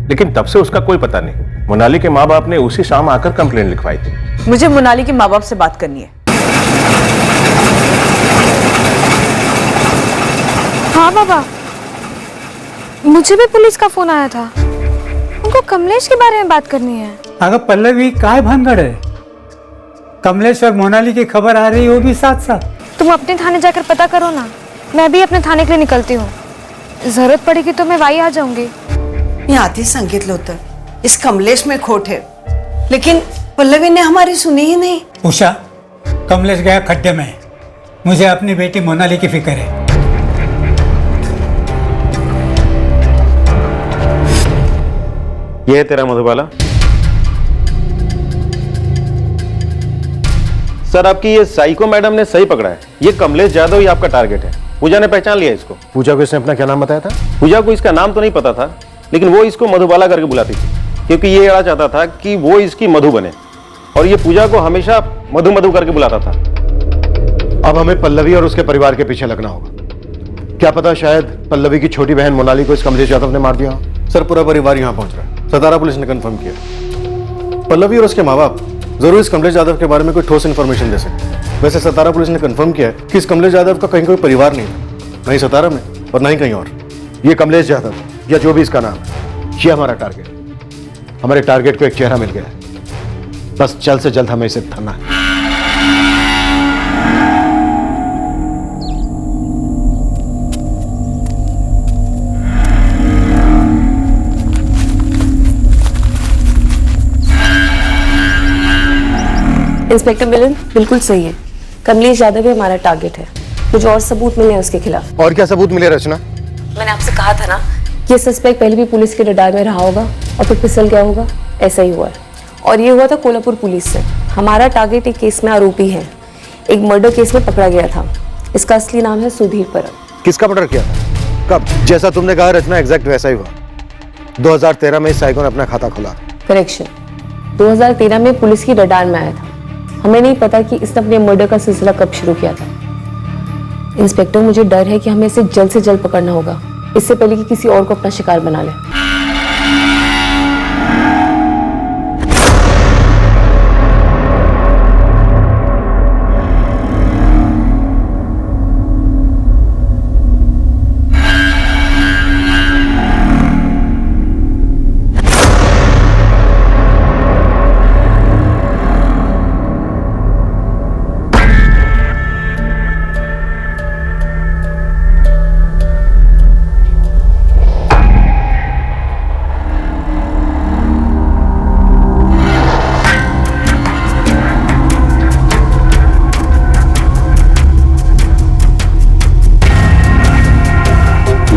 लेकिन तब से उसका कोई पता नहीं। मोनाली के माँ बाप ने उसी शाम आकर कंप्लेंट लिखवाई थी। मुझे मोनाली के माँ बाप से बात करनी है। हाँ बाबा, मुझे भी पुलिस का फोन आया था, उनको कमलेश के बारे में बात करनी है। अगर पल्लवी काय भानगढ़ है, कमलेश और मोनाली की खबर आ रही है, वो भी साथ साथ। तुम अपने थाने जाकर पता करो ना, मैं भी अपने थाने के लिए निकलती हूँ, जरूरत पड़ेगी तो मैं वाई आ जाऊंगी। मी आधीच सांगितलं होतं, इस कमलेश में खोट है, लेकिन पल्लवी ने हमारी सुनी ही नहीं। उषा, कमलेश गया खड्डे में, मुझे अपनी बेटी मोनाली की फिक्र है। ये है तेरा मधुबाला। सर, आपकी ये साइको मैडम ने सही पकड़ा है, ये कमलेश यादव ही आपका टारगेट है। पूजा ने पहचान लिया इसको। पूजा को इसने अपना क्या नाम बताया था? पूजा को इसका नाम तो नहीं पता था, लेकिन वो इसको मधुबाला करके बुलाती थी, क्योंकि ये एड़ा चाहता था कि वो इसकी मधु बने, और ये पूजा को हमेशा मधु मधु करके बुलाता था। अब हमें पल्लवी और उसके परिवार के पीछे लगना होगा। क्या पता शायद पल्लवी की छोटी बहन मोनाली को इस कमलेश यादव ने मार दिया हो। सर, पूरा परिवार यहाँ पहुंच रहा है, सतारा पुलिस ने कंफर्म किया। पल्लवी और उसके माँ बाप जरूर इस कमलेश यादव के बारे में कोई ठोस इन्फॉर्मेशन दे सकते हैं। वैसे सतारा पुलिस ने कंफर्म किया है कि इस कमलेश यादव का कहीं कोई परिवार नहीं है, नहीं सतारा में और नहीं कहीं और। ये कमलेश यादव या जो भी इसका नाम है, ये हमारा टारगेट। हमारे टारगेट को एक चेहरा मिल गया है, बस जल्द से जल्द हमें इसे थमना है। इंस्पेक्टर मिलन बिल्कुल सही है, कमलेश यादव ही हमारा टारगेट है। मुझे और सबूत मिले हैं उसके खिलाफ। और क्या सबूत मिले रचना? मैंने आपसे कहा था ना, ये सस्पेक्ट पहले भी पुलिस के रडार में रहा होगा और फिर फिसल गया होगा, ऐसा ही हुआ है। और ये हुआ था कोल्हापुर पुलिस से। हमारा टारगेट एक केस में आरोपी है, एक मर्डर केस में पकड़ा गया था। इसका असली नाम है सुधीर परब। किसका मर्डर किया था? कब? जैसा तुमने कहा रचना, एग्जैक्ट वैसा ही हुआ। 2013 में इस साइको ने अपना खाता खोला। करेक्शन, 2013 में पुलिस की रडार में आया था। हमें नहीं पता कि इसने अपने मर्डर का सिलसिला कब शुरू किया था। इंस्पेक्टर, मुझे डर है कि हमें इसे जल्द से जल्द पकड़ना होगा, इससे पहले कि किसी और को अपना शिकार बना ले।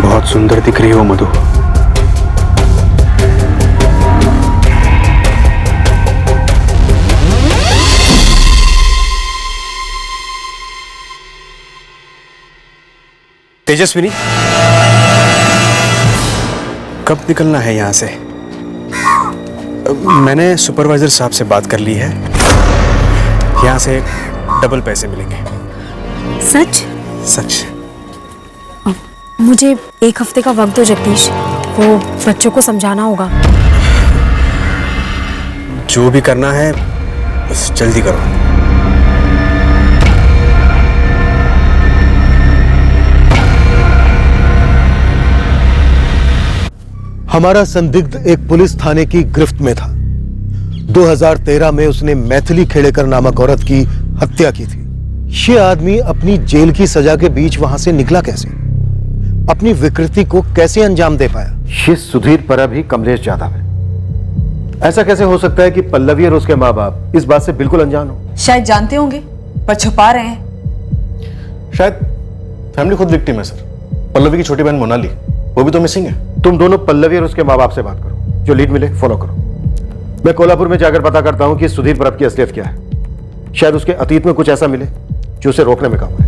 बहुत सुंदर दिख रही हो मधु। तेजस्विनी, कब निकलना है यहाँ से? मैंने सुपरवाइजर साहब से बात कर ली है, यहाँ से डबल पैसे मिलेंगे। सच? सच। मुझे 1 हफ्ते का वक्त दो जगदीश, वो बच्चों को समझाना होगा। जो भी करना है बस जल्दी करो। हमारा संदिग्ध एक पुलिस थाने की गिरफ्त में था। 2013 में उसने मैथिली खेड़ेकर नामक औरत की हत्या की थी। ये आदमी अपनी जेल की सजा के बीच वहां से निकला कैसे? अपनी विकृति को कैसे अंजाम दे पाया? ये सुधीर परब ही कमलेश यादव है। ऐसा कैसे हो सकता है कि पल्लवी और उसके माँ बाप इस बात से बिल्कुल अनजान हो? शायद जानते होंगे पर छुपा रहे हैं। शायद फैमिली खुद विक्टिम है सर। पल्लवी की छोटी बहन मोनाली, वो भी तो मिसिंग है। तुम दोनों पल्लवी और उसके माँ बाप से बात करो, जो लीड मिले फॉलो करो। मैं कोल्हापुर में जाकर पता करता हूँ कि सुधीर परब की असलियत क्या है। शायद उसके अतीत में कुछ ऐसा मिले जो उसे रोकने में काम आए।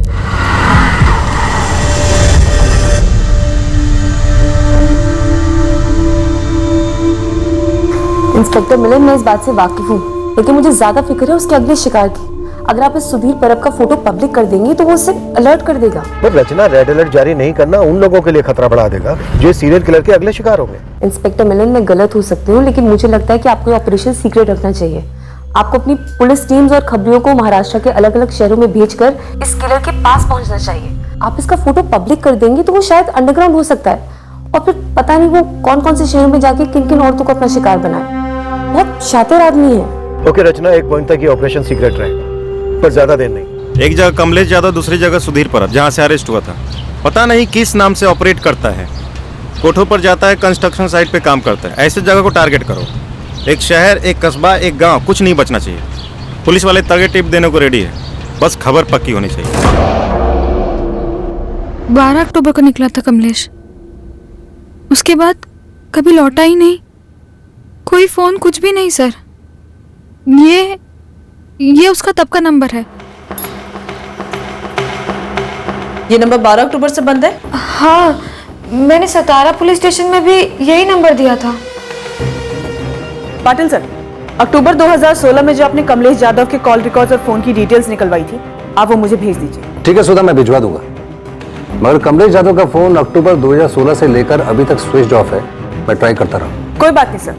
इंस्पेक्टर मिलन, मैं इस बात से वाकिफ हूँ, लेकिन मुझे ज्यादा फिक्र है उसके अगले शिकार की। अगर आप इस सुधीर परब का फोटो पब्लिक कर देंगे तो वो उसे अलर्ट कर देगा। पर रचना, रेड अलर्ट जारी नहीं करना उन लोगों के लिए खतरा बढ़ा देगा जो सीरियल किलर के अगले शिकार होंगे। इंस्पेक्टर मिलन, मैं गलत हो सकती हूँ, लेकिन मुझे लगता है कि आपको ऑपरेशन सीक्रेट रखना चाहिए। आपको अपनी पुलिस टीम्स और खबरियों को महाराष्ट्र के अलग अलग शहरों में भेजकर इस किलर के पास पहुंचना चाहिए। आप इसका फोटो पब्लिक कर देंगे तो वो शायद अंडरग्राउंड हो सकता है, और फिर पता नहीं वो कौन कौन से शहरों में जाके किन किन औरतों को अपना शिकार बनाए। बहुत शातिर आदमी है। ओके रचना, एक पॉइंट तक ये ऑपरेशन सीक्रेट रहे, पर ज्यादा देर नहीं। एक जगह कमलेश यादव, दूसरी जगह सुधीर परब, जहाँ से अरेस्ट हुआ था। पता नहीं किस नाम से ऑपरेट करता है। कोठों पर जाता है, कंस्ट्रक्शन साइट पे काम करता है। ऐसे जगह को टारगेट करो। एक शहर, एक कस्बा, एक गांव, कुछ नहीं बचना चाहिए। पुलिस वाले टारगेट टिप देने को रेडी है, बस खबर पक्की होनी चाहिए। 12 अक्टूबर को निकला था कमलेश, उसके बाद कभी लौटा ही नहीं। कोई फोन, कुछ भी नहीं सर। ये उसका तब का नंबर है। ये नंबर 12 अक्टूबर से बंद है? हाँ, मैंने सतारा पुलिस स्टेशन में भी यही नंबर दिया था। पाटिल सर, अक्टूबर 2016 में जो आपने कमलेश यादव के कॉल रिकॉर्ड्स और फोन की डिटेल्स निकलवाई थी, आप वो मुझे भेज दीजिए। ठीक है सुधा, मैं भिजवा दूंगा। मगर कमलेश यादव का फोन अक्टूबर 2016 से लेकर अभी तक स्विच ऑफ है। मैं ट्राई करता रहा। कोई बात नहीं सर,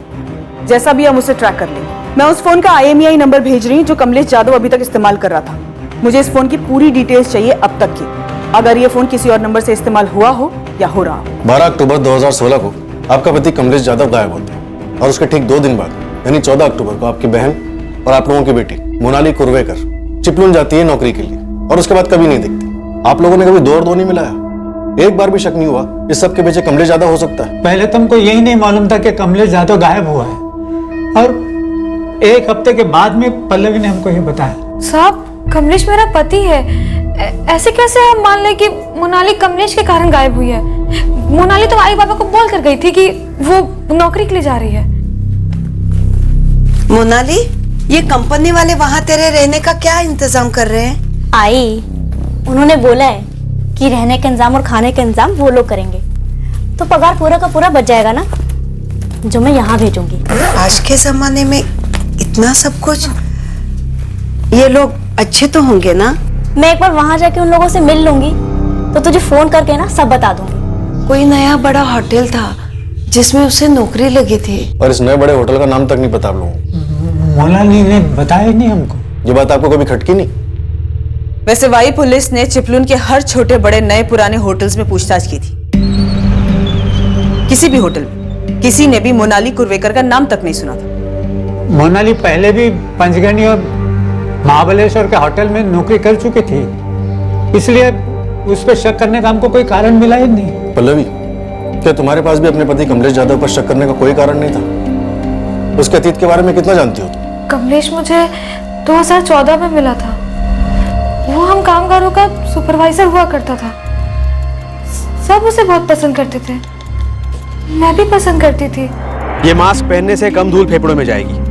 जैसा भी हम उसे ट्रैक कर लेंगे। मैं उस फोन का IMEI नंबर भेज रही हूँ जो कमलेश यादव अभी तक इस्तेमाल कर रहा था। मुझे इस फोन की पूरी डिटेल्स चाहिए अब तक की, अगर ये फोन किसी और नंबर से इस्तेमाल हुआ हो या हो रहा हो। 12 अक्टूबर 2016 को आपका पति कमलेश यादव गायब होते हैं और उसके ठीक 2 दिन बाद यानी 14 अक्टूबर को आपकी बहन और आप लोगों की बेटी मोनाली कुर्वेकर चिपलून जाती है नौकरी के लिए, और उसके बाद कभी नहीं दिखती। आप लोगों ने कभी 2 और 2 नहीं मिलाया? एक बार भी शक नहीं हुआ इस सब के पीछे कमलेश यादव हो सकता है? पहले तुमको यही नहीं मालूम था कि कमलेश यादव गायब हुआ है, और 1 हफ्ते के बाद में पल्लवी ने हमको ये बताया। साहब, कमलेश मेरा पति है, ऐसे कैसे हम मान लें कि मोनाली कमलेश के कारण गायब हुई है? मोनाली तो आई बाबा को बोल कर गई थी कि वो नौकरी के लिए जा रही है। मोनाली, ये कंपनी वाले वहाँ तेरे रहने का क्या इंतजाम कर रहे हैं? आई, उन्होंने बोला है कि रहने का इंतजाम और खाने का इंतजाम वो लोग करेंगे, तो पगार पूरा का पूरा बच जाएगा ना, जो मैं यहाँ भेजूंगी। आज के जमाने में इतना सब कुछ। ये लोग अच्छे तो होंगे ना? मैं एक बार वहां जाके उन लोगों से मिल लूंगी, तो तुझे फोन करके ना सब बता दूंगी। कोई नया बड़ा होटल था जिसमें उसे नौकरी लगी थी। और इस नए बड़े होटल का नाम तक नहीं पता आप लोगों को। मोनाली ने बताया नहीं हमको। ये बात आपको कभी खटकी नहीं? वैसे वाई पुलिस ने चिपलून के हर छोटे बड़े नए पुराने होटल्स में पूछताछ की थी। किसी भी होटल में किसी ने भी मोनाली कुरवेकर का नाम तक नहीं सुना था। मोनाली पहले भी पंचगनी और महाबलेश्वर के होटल में नौकरी कर चुकी थी, इसलिए उस पर शक करने का हमको कोई कारण मिला ही नहीं। पल्लवी, क्या तुम्हारे पास भी अपने पति कमलेश जाधव पर शक करने का कोई कारण नहीं था? उसके अतीत के बारे में कितना जानती हो तुम? कमलेश मुझे 2014 में मिला था। वो हम कामगारों का सुपरवाइजर हुआ करता था। सब उसे बहुत पसंद करते थे, मैं भी पसंद करती थी। ये मास्क पहनने से कम धूल फेफड़ों में जाएगी,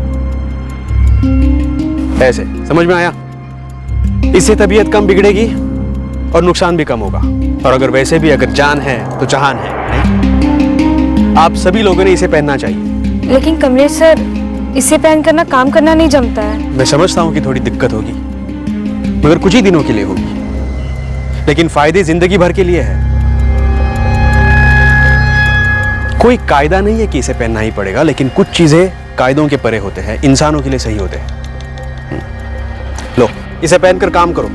ऐसे समझ में आया? इससे तबीयत कम बिगड़ेगी और नुकसान भी कम होगा। और अगर वैसे भी अगर जान है तो जहान है, नहीं? आप सभी लोगों ने इसे पहनना चाहिए। लेकिन कमलेश सर, इसे पहन कर ना काम करना नहीं जमता है। मैं समझता हूं कि थोड़ी दिक्कत होगी, मगर कुछ ही दिनों के लिए होगी, लेकिन फायदे जिंदगी भर के लिए है। कोई कायदा नहीं है कि इसे पहनना ही पड़ेगा, लेकिन कुछ चीजें कायदों के परे होते हैं, इंसानों के लिए सही होते हैं। लो, इसे पहनकर काम करो,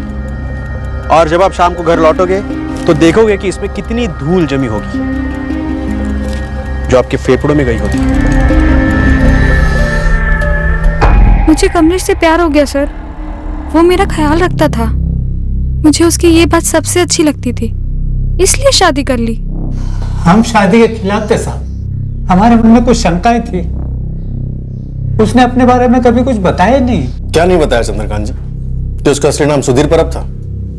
और जब आप शाम को घर लौटोगे तो देखोगे कि इसमें कितनी धूल जमी होगी जो आपके फेफड़ों में गई होगी। मुझे कमलेश से प्यार हो गया सर। वो मेरा ख्याल रखता था, मुझे उसकी ये बात सबसे अच्छी लगती थी, इसलिए शादी कर ली। हम शादी के खिलाफ थे साहब, हमारे मन में कुछ शंकाएं थी। उसने अपने बारे में कभी कुछ बताया नहीं। क्या नहीं बताया चंद्रकांत जी? कि उसका असली नाम सुधीर परब था।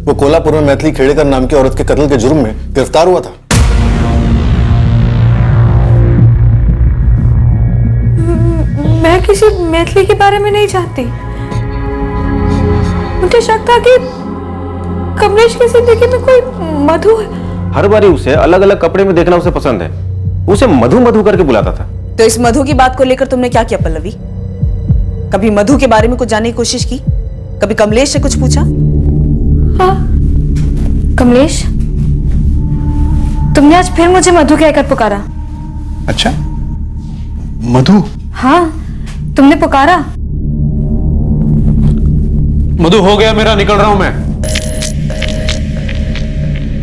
वो कोल्हापुर में मैथिली खेड़ेकर नाम की औरत के कत्ल के जुर्म में गिरफ्तार हुआ था। मैं किसी मैथिली के बारे में नहीं जानती। मुझे शक था कि कमलेश की जिंदगी में कोई मधु है। हर बारी उसे अलग अलग कपड़े में देखना उसे पसंद है। उसे मधु मधु करके बुलाता था। तो इस मधु की बात को लेकर तुमने क्या किया पल्लवी? कभी मधु के बारे में कुछ जानने की कोशिश की? कभी कमलेश से कुछ पूछा? हाँ, कमलेश, तुमने आज फिर मुझे मधु कहकर पुकारा। अच्छा, मधु? हाँ, तुमने पुकारा। मधु, हो गया मेरा, निकल रहा हूं मैं।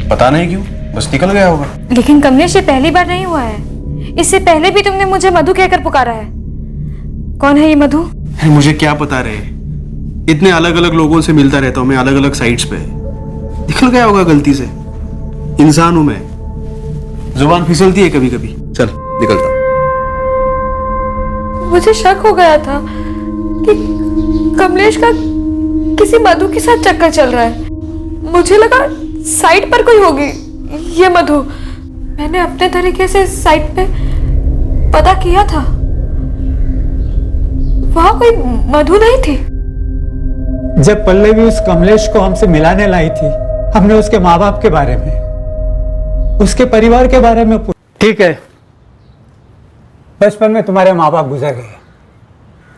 पता नहीं क्यों, बस निकल गया होगा। लेकिन कमलेश, ये पहली बार नहीं हुआ है। इससे पहले भी तुमने मुझे मधु कहकर पुकारा है। कौन है ये मधु? मुझे क्या पता रहे, इतने अलग अलग लोगों से मिलता रहता हूं मैं, अलग अलग साइट्स पे। निकल गया होगा गलती से, इंसान हूं मैं, जुबान फिसलती है कभी कभी। चल निकलता। मुझे शक हो गया था कि कमलेश का किसी मधु के साथ चक्कर चल रहा है। मुझे लगा साइट पर कोई होगी ये मधु। मैंने अपने तरीके से साइट पे पता किया था, वहां कोई मधु नहीं थी। जब पल्लवी उस कमलेश को हमसे मिलाने लाई थी, हमने उसके माँ बाप के बारे में, उसके परिवार के बारे में ठीक है, बचपन में तुम्हारे माँ बाप गुजर गए,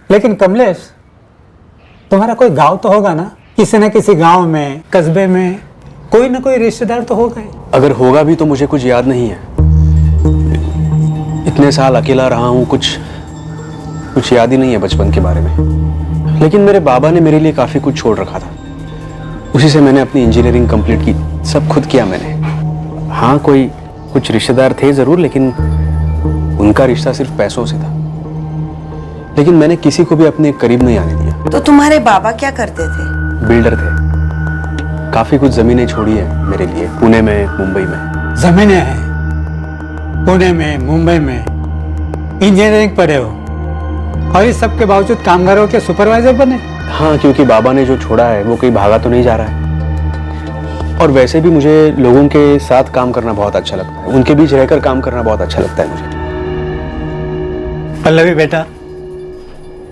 लेकिन कमलेश, तुम्हारा कोई गांव तो होगा ना? किसी न किसी गांव में, कस्बे में कोई ना कोई रिश्तेदार तो हो गए। अगर होगा भी तो मुझे कुछ याद नहीं है। इतने साल अकेला रहा हूं, कुछ याद ही नहीं है बचपन के बारे में। लेकिन मेरे बाबा ने मेरे लिए काफी कुछ छोड़ रखा था, उसी से मैंने अपनी इंजीनियरिंग कंप्लीट की। सब खुद किया मैंने। हाँ, कुछ रिश्तेदार थे जरूर, लेकिन उनका रिश्ता सिर्फ पैसों से था। लेकिन मैंने किसी को भी अपने करीब नहीं आने दिया। तो तुम्हारे बाबा क्या करते थे? बिल्डर थे। काफी कुछ जमीनें छोड़ी है मेरे लिए, पुणे में, मुंबई में। जमीनें हैं पुणे में, मुंबई में, इंजीनियरिंग पढ़े हो, और इस सब के बावजूद कामगारों के सुपरवाइजर बने। हाँ, क्योंकि बाबा ने जो छोड़ा है वो कहीं भागा तो नहीं जा रहा है। और वैसे भी मुझे लोगों के साथ काम करना बहुत अच्छा लगता है, उनके बीच रहकर काम करना बहुत अच्छा लगता है मुझे। पल्लवी बेटा,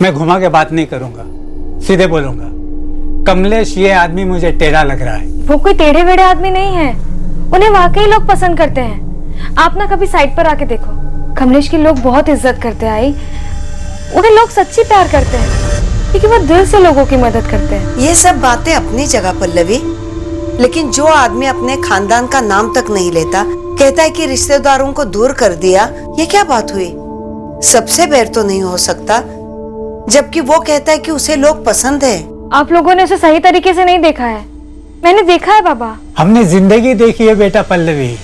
मैं घुमा के बात नहीं करूंगा, सीधे बोलूंगा। कमलेश ये आदमी मुझे टेढ़ा लग रहा है। वो कोई टेढ़े वेढ़े आदमी नहीं है, उन्हें वाकई लोग पसंद करते हैं। आप ना कभी साइट पर आके देखो, कमलेश की लोग बहुत इज्जत करते हैं। आई, उन्हें लोग सच्ची प्यार करते हैं, क्योंकि वो दिल से लोगों की मदद करते हैं। ये सब बातें अपनी जगह पल्लवी, लेकिन जो आदमी अपने खानदान का नाम तक नहीं लेता, कहता है कि रिश्तेदारों को दूर कर दिया, ये क्या बात हुई? सबसे बैर तो नहीं हो सकता, जबकि वो कहता है कि उसे लोग पसंद है। आप लोगों ने उसे सही तरीके से नहीं देखा है। मैंने देखा है बाबा। हमने जिंदगी देखी है बेटा पल्लवी।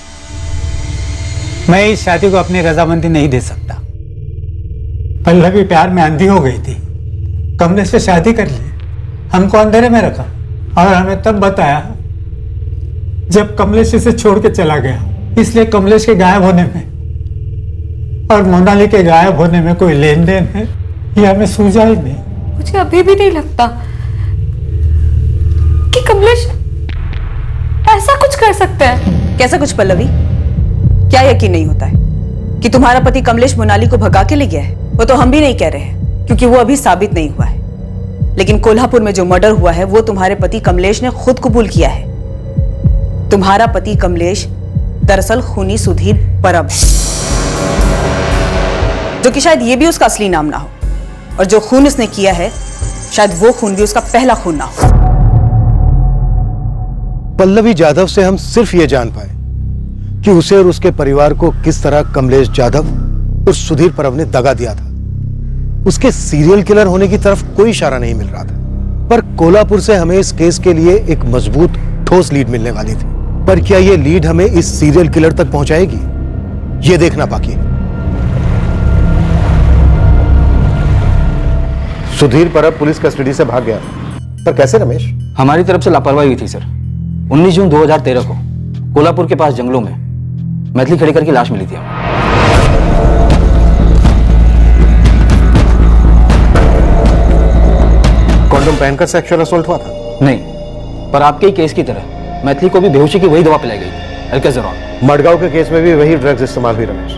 मैं इस शादी को अपनी रजामंदी नहीं दे सकता। पल्लवी प्यार में अंधी हो गई थी, कमलेश से शादी कर ली, हमको अंधेरे में रखा और हमें तब बताया जब कमलेश इसे छोड़ के चला गया। इसलिए कमलेश के गायब होने में और मोनाली के गायब होने में कोई लेन देन है, ये हमें सूझा ही नहीं। मुझे अभी भी नहीं लगता कि कमलेश ऐसा कुछ कर सकते हैं। कैसा कुछ पल्लवी? क्या यकीन नहीं होता है कि तुम्हारा पति कमलेश मोनाली को भगा के ले गया है? वो तो हम भी नहीं कह रहे हैं, क्योंकि वो अभी साबित नहीं हुआ है। लेकिन कोल्हापुर में जो मर्डर हुआ है वो तुम्हारे पति कमलेश ने खुद कबूल किया है। तुम्हारा पति कमलेश दरअसल खूनी सुधीर परब है, जो कि शायद ये भी उसका असली नाम ना हो, और जो खून उसने किया है शायद वो खून भी उसका पहला खून ना हो। पल्लवी जाधव से हम सिर्फ ये जान पाए कि उसे और उसके परिवार को किस तरह कमलेश जाधव और सुधीर परब ने दगा दिया था। उसके सीरियल किलर होने की तरफ कोई इशारा नहीं मिल रहा था, पर कोल्हापुर से हमें इस केस के लिए एक मजबूत ठोस लीड मिलने वाली थी। पर क्या यह लीड हमें इस सीरियल किलर तक पहुंचाएगी, यह देखना बाकी है। सुधीर परब पुलिस कस्टडी से भाग गया, पर कैसे रमेश? हमारी तरफ से लापरवाही हुई थी सर। 19 जून 2013 को कोल्हापुर के पास जंगलों में मैथिली खेड़ेकर की लाश मिली थी। कॉन्डोम पहनकर सेक्सुअल असॉल्ट हुआ था? नहीं, पर आपके ही केस की तरह मैथिली को भी बेहोशी की वही दवा पिलाई गई थी, एल्केजरॉन। मडगांव के केस में भी वही ड्रग्स इस्तेमाल हुई रमेश,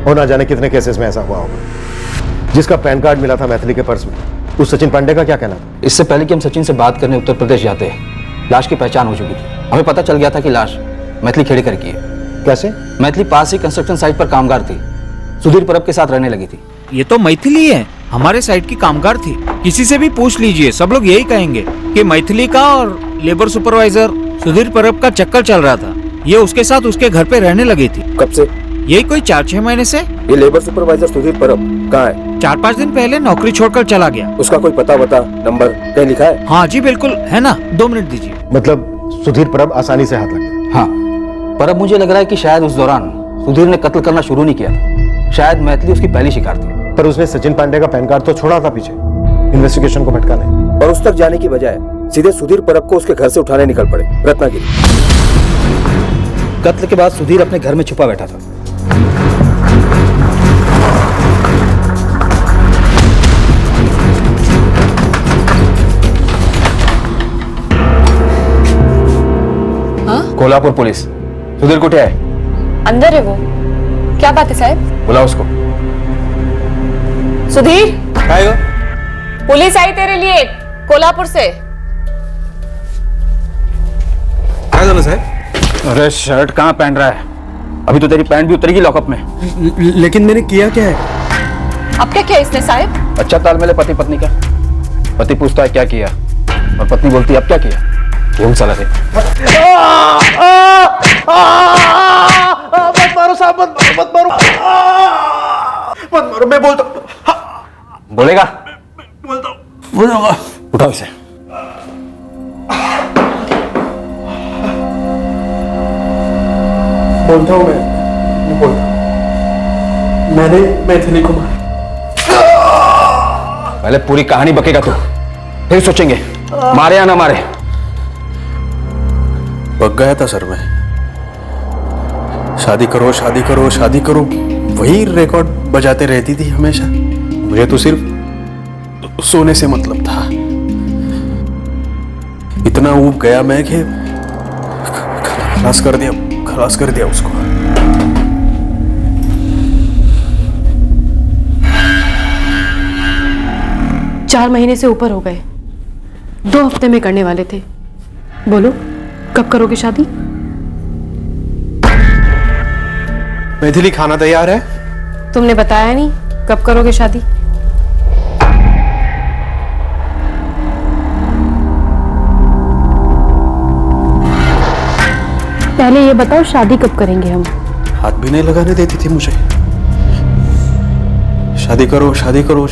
और ना जाने कितने केसेस में ऐसा हुआ होगा। जिसका पैन कार्ड मिला था मैथिली के पर्स में, उस सचिन पांडे का क्या कहना था? इससे पहले कि हम सचिन से बात करने उत्तर प्रदेश जाते हैं, लाश की पहचान हो चुकी थी। हमें पता चल गया था कि लाश मैथिली खेड़ेकर की है। कैसे? मैथिली पास ही कंस्ट्रक्शन साइट पर कामगार थी, सुधीर परब के साथ रहने लगी थी। ये तो मैथिली है, हमारे साइट की कामगार थी। किसी से भी पूछ लीजिए, सब लोग यही कहेंगे कि मैथिली का और लेबर सुपरवाइजर सुधीर परब का चक्कर चल रहा था। ये उसके साथ उसके घर पे रहने लगी थी। कब से? यही कोई 4-6 महीने से। ये लेबर सुपरवाइजर सुधीर परब कहाँ है? 4-5 दिन पहले नौकरी छोड़कर चला गया। उसका कोई पता वता नंबर कहीं लिखा है? हाँ जी बिल्कुल है ना, 2 मिनट दीजिए। मतलब सुधीर परब आसानी से हाथ लग गया? हाँ, पर अब मुझे लग रहा है कि शायद उस दौरान सुधीर ने कत्ल करना शुरू नहीं किया था। शायद मैथिली उसकी पहली शिकार थी। पर उसने सचिन पांडे का पैन कार्ड तो छोड़ा था पीछे, इन्वेस्टिगेशन को भटकाने। और उस तक जाने की बजाय सीधे सुधीर परब को उसके घर से उठाने निकल पड़े रत्नागिरी। कत्ल के बाद सुधीर अपने घर में छुपा बैठा था। कोल्हापुर पुलिस। सुधीर कुठे है? अंदर है वो। क्या बात है साहब? बुलाओ उसको। सुधीर, आएगा? पुलिस आई तेरे लिए कोल्हापुर से। आएगा ना साहब? अरे शर्ट कहाँ पहन रहा है? अभी तो तेरी पैंट भी उतरेगी लॉकअप में। लेकिन मैंने किया क्या है? अब क्या किया इसने साहब? अच्छा तालमेल है पति पत्नी का। पति पूछता है क्या किया, और पत्नी बोलती है अब क्या किया। कौन सा लगे? मत मारो साहब, मत मारो, मत मारो। मैं बोलता हूं। बोलेगा? बोलता हूं। उठाओ इसे। बोलता हूं मैं बोलता हूं। मैंने मैथिली को मारा। पहले पूरी कहानी बकेगा तू, फिर सोचेंगे मारे या ना मारे। पक गया था सर मैं। शादी करो शादी करो शादी करो, वही रिकॉर्ड बजाते रहती थी हमेशा। मुझे तो सिर्फ सोने से मतलब था। इतना ऊब गया मैं कि खलास कर दिया उसको। चार महीने से ऊपर हो गए, 2 हफ्ते में करने वाले थे। बोलो कब करोगे शादी? मैथिली खाना तैयार है? तुमने बताया नहीं कब करोगे शादी? पहले ये बताओ शादी कब करेंगे हम? हाथ भी नहीं लगाने देती थी मुझे। शादी करो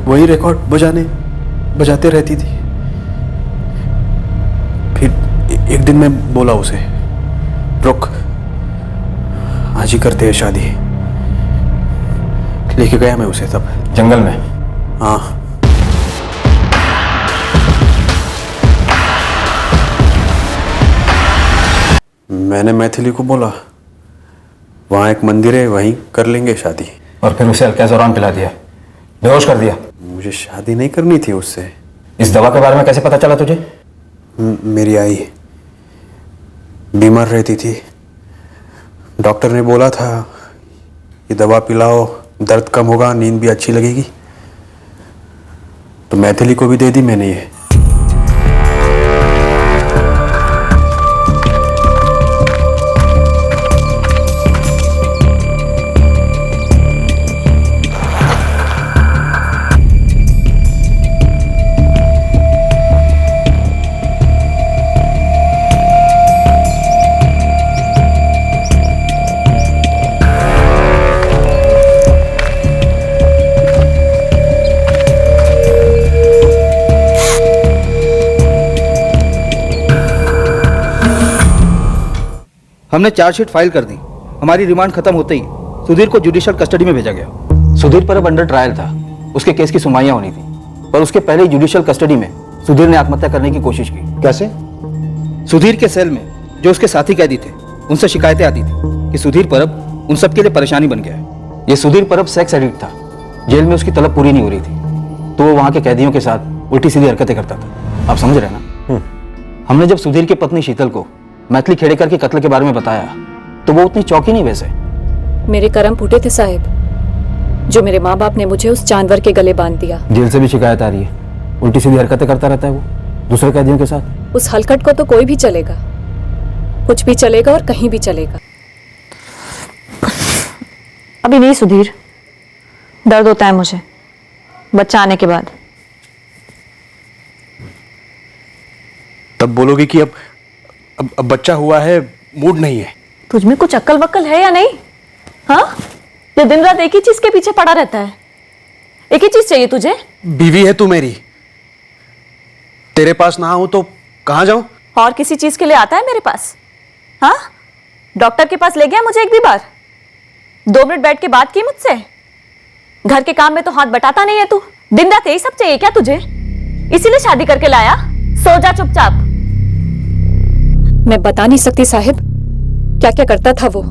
वही रिकॉर्ड बजाते रहती थी। फिर एक दिन मैं बोला उसे, रुक, आज ही करते हैं शादी। लेके गया मैं उसे तब जंगल में? हाँ। मैंने मैथिली को बोला वहां एक मंदिर है, वहीं कर लेंगे शादी। और फिर उसे अल्काज़ोरान पिला दिया, बेहोश कर दिया। मुझे शादी नहीं करनी थी उससे। इस दवा के बारे में कैसे पता चला तुझे? मेरी आई बीमार रहती थी, डॉक्टर ने बोला था ये दवा पिलाओ, दर्द कम होगा, नींद भी अच्छी लगेगी। तो मैथिली को भी दे दी मैंने ये। हमने चार्जशीट फाइल कर दी। हमारी रिमांड खत्म होते ही सुधीर को जुडिशियल कस्टडी में भेजा गया। सुधीर पर अब अंडर ट्रायल था, उसके केस की सुनवाइयां होनी थी, पर उसके पहले ही जुडिशियल कस्टडी में सुधीर ने आत्महत्या करने की कोशिश की। कैसे? सुधीर के सेल में जो उसके साथी कैदी थे उनसे शिकायतें आती थी कि सुधीर परब उन सबके लिए परेशानी बन गया है। ये सुधीर परब सेक्स एडिक्ट था, जेल में उसकी तलब पूरी नहीं हो रही थी तो वो वहां के कैदियों के साथ उल्टी सीधी हरकतें करता था। आप समझ रहे हैं ना? हमने जब सुधीर की पत्नी शीतल को मैथिली खेड़ेकर के कत्ल के बारे में बताया तो वो उतनी चौंकी नहीं वैसे। मेरे कर्म फूटे थे साहिब, जो मेरे माँ बाप ने मुझे उस जानवर के गले बांध दिया। जेल से भी शिकायत आ रही है, उल्टी सीधी हरकतें करता रहता है वो दूसरे कैदियों के साथ। उस हलकट को तो कोई भी चलेगा, कुछ भी चलेगा और कहीं भी चलेगा। अभी नहीं सुधीर, दर्द होता है मुझे बच्चा आने के बाद। तब बोलोगे कि अब बच्चा हुआ है, मूड नहीं है। तुझमें कुछ अक्ल वक्ल है या नहीं? हाँ, ये दिन रात एक ही चीज के पीछे पड़ा रहता है। एक ही चीज चाहिए तुझे। बीवी है तू मेरी, तेरे पास ना आऊं तो कहां जाऊं? और किसी चीज के लिए आता है मेरे पास? हाँ, डॉक्टर के पास ले गया मुझे एक भी बार? 2 मिनट बैठ के बात की मुझसे? घर के काम में तो हाथ बटाता नहीं है तू, दिन रात यही सब चाहिए क्या तुझे? इसीलिए शादी करके लाया? सो जा चुपचाप। मैं बता नहीं सकती साहिब क्या क्या करता था वो।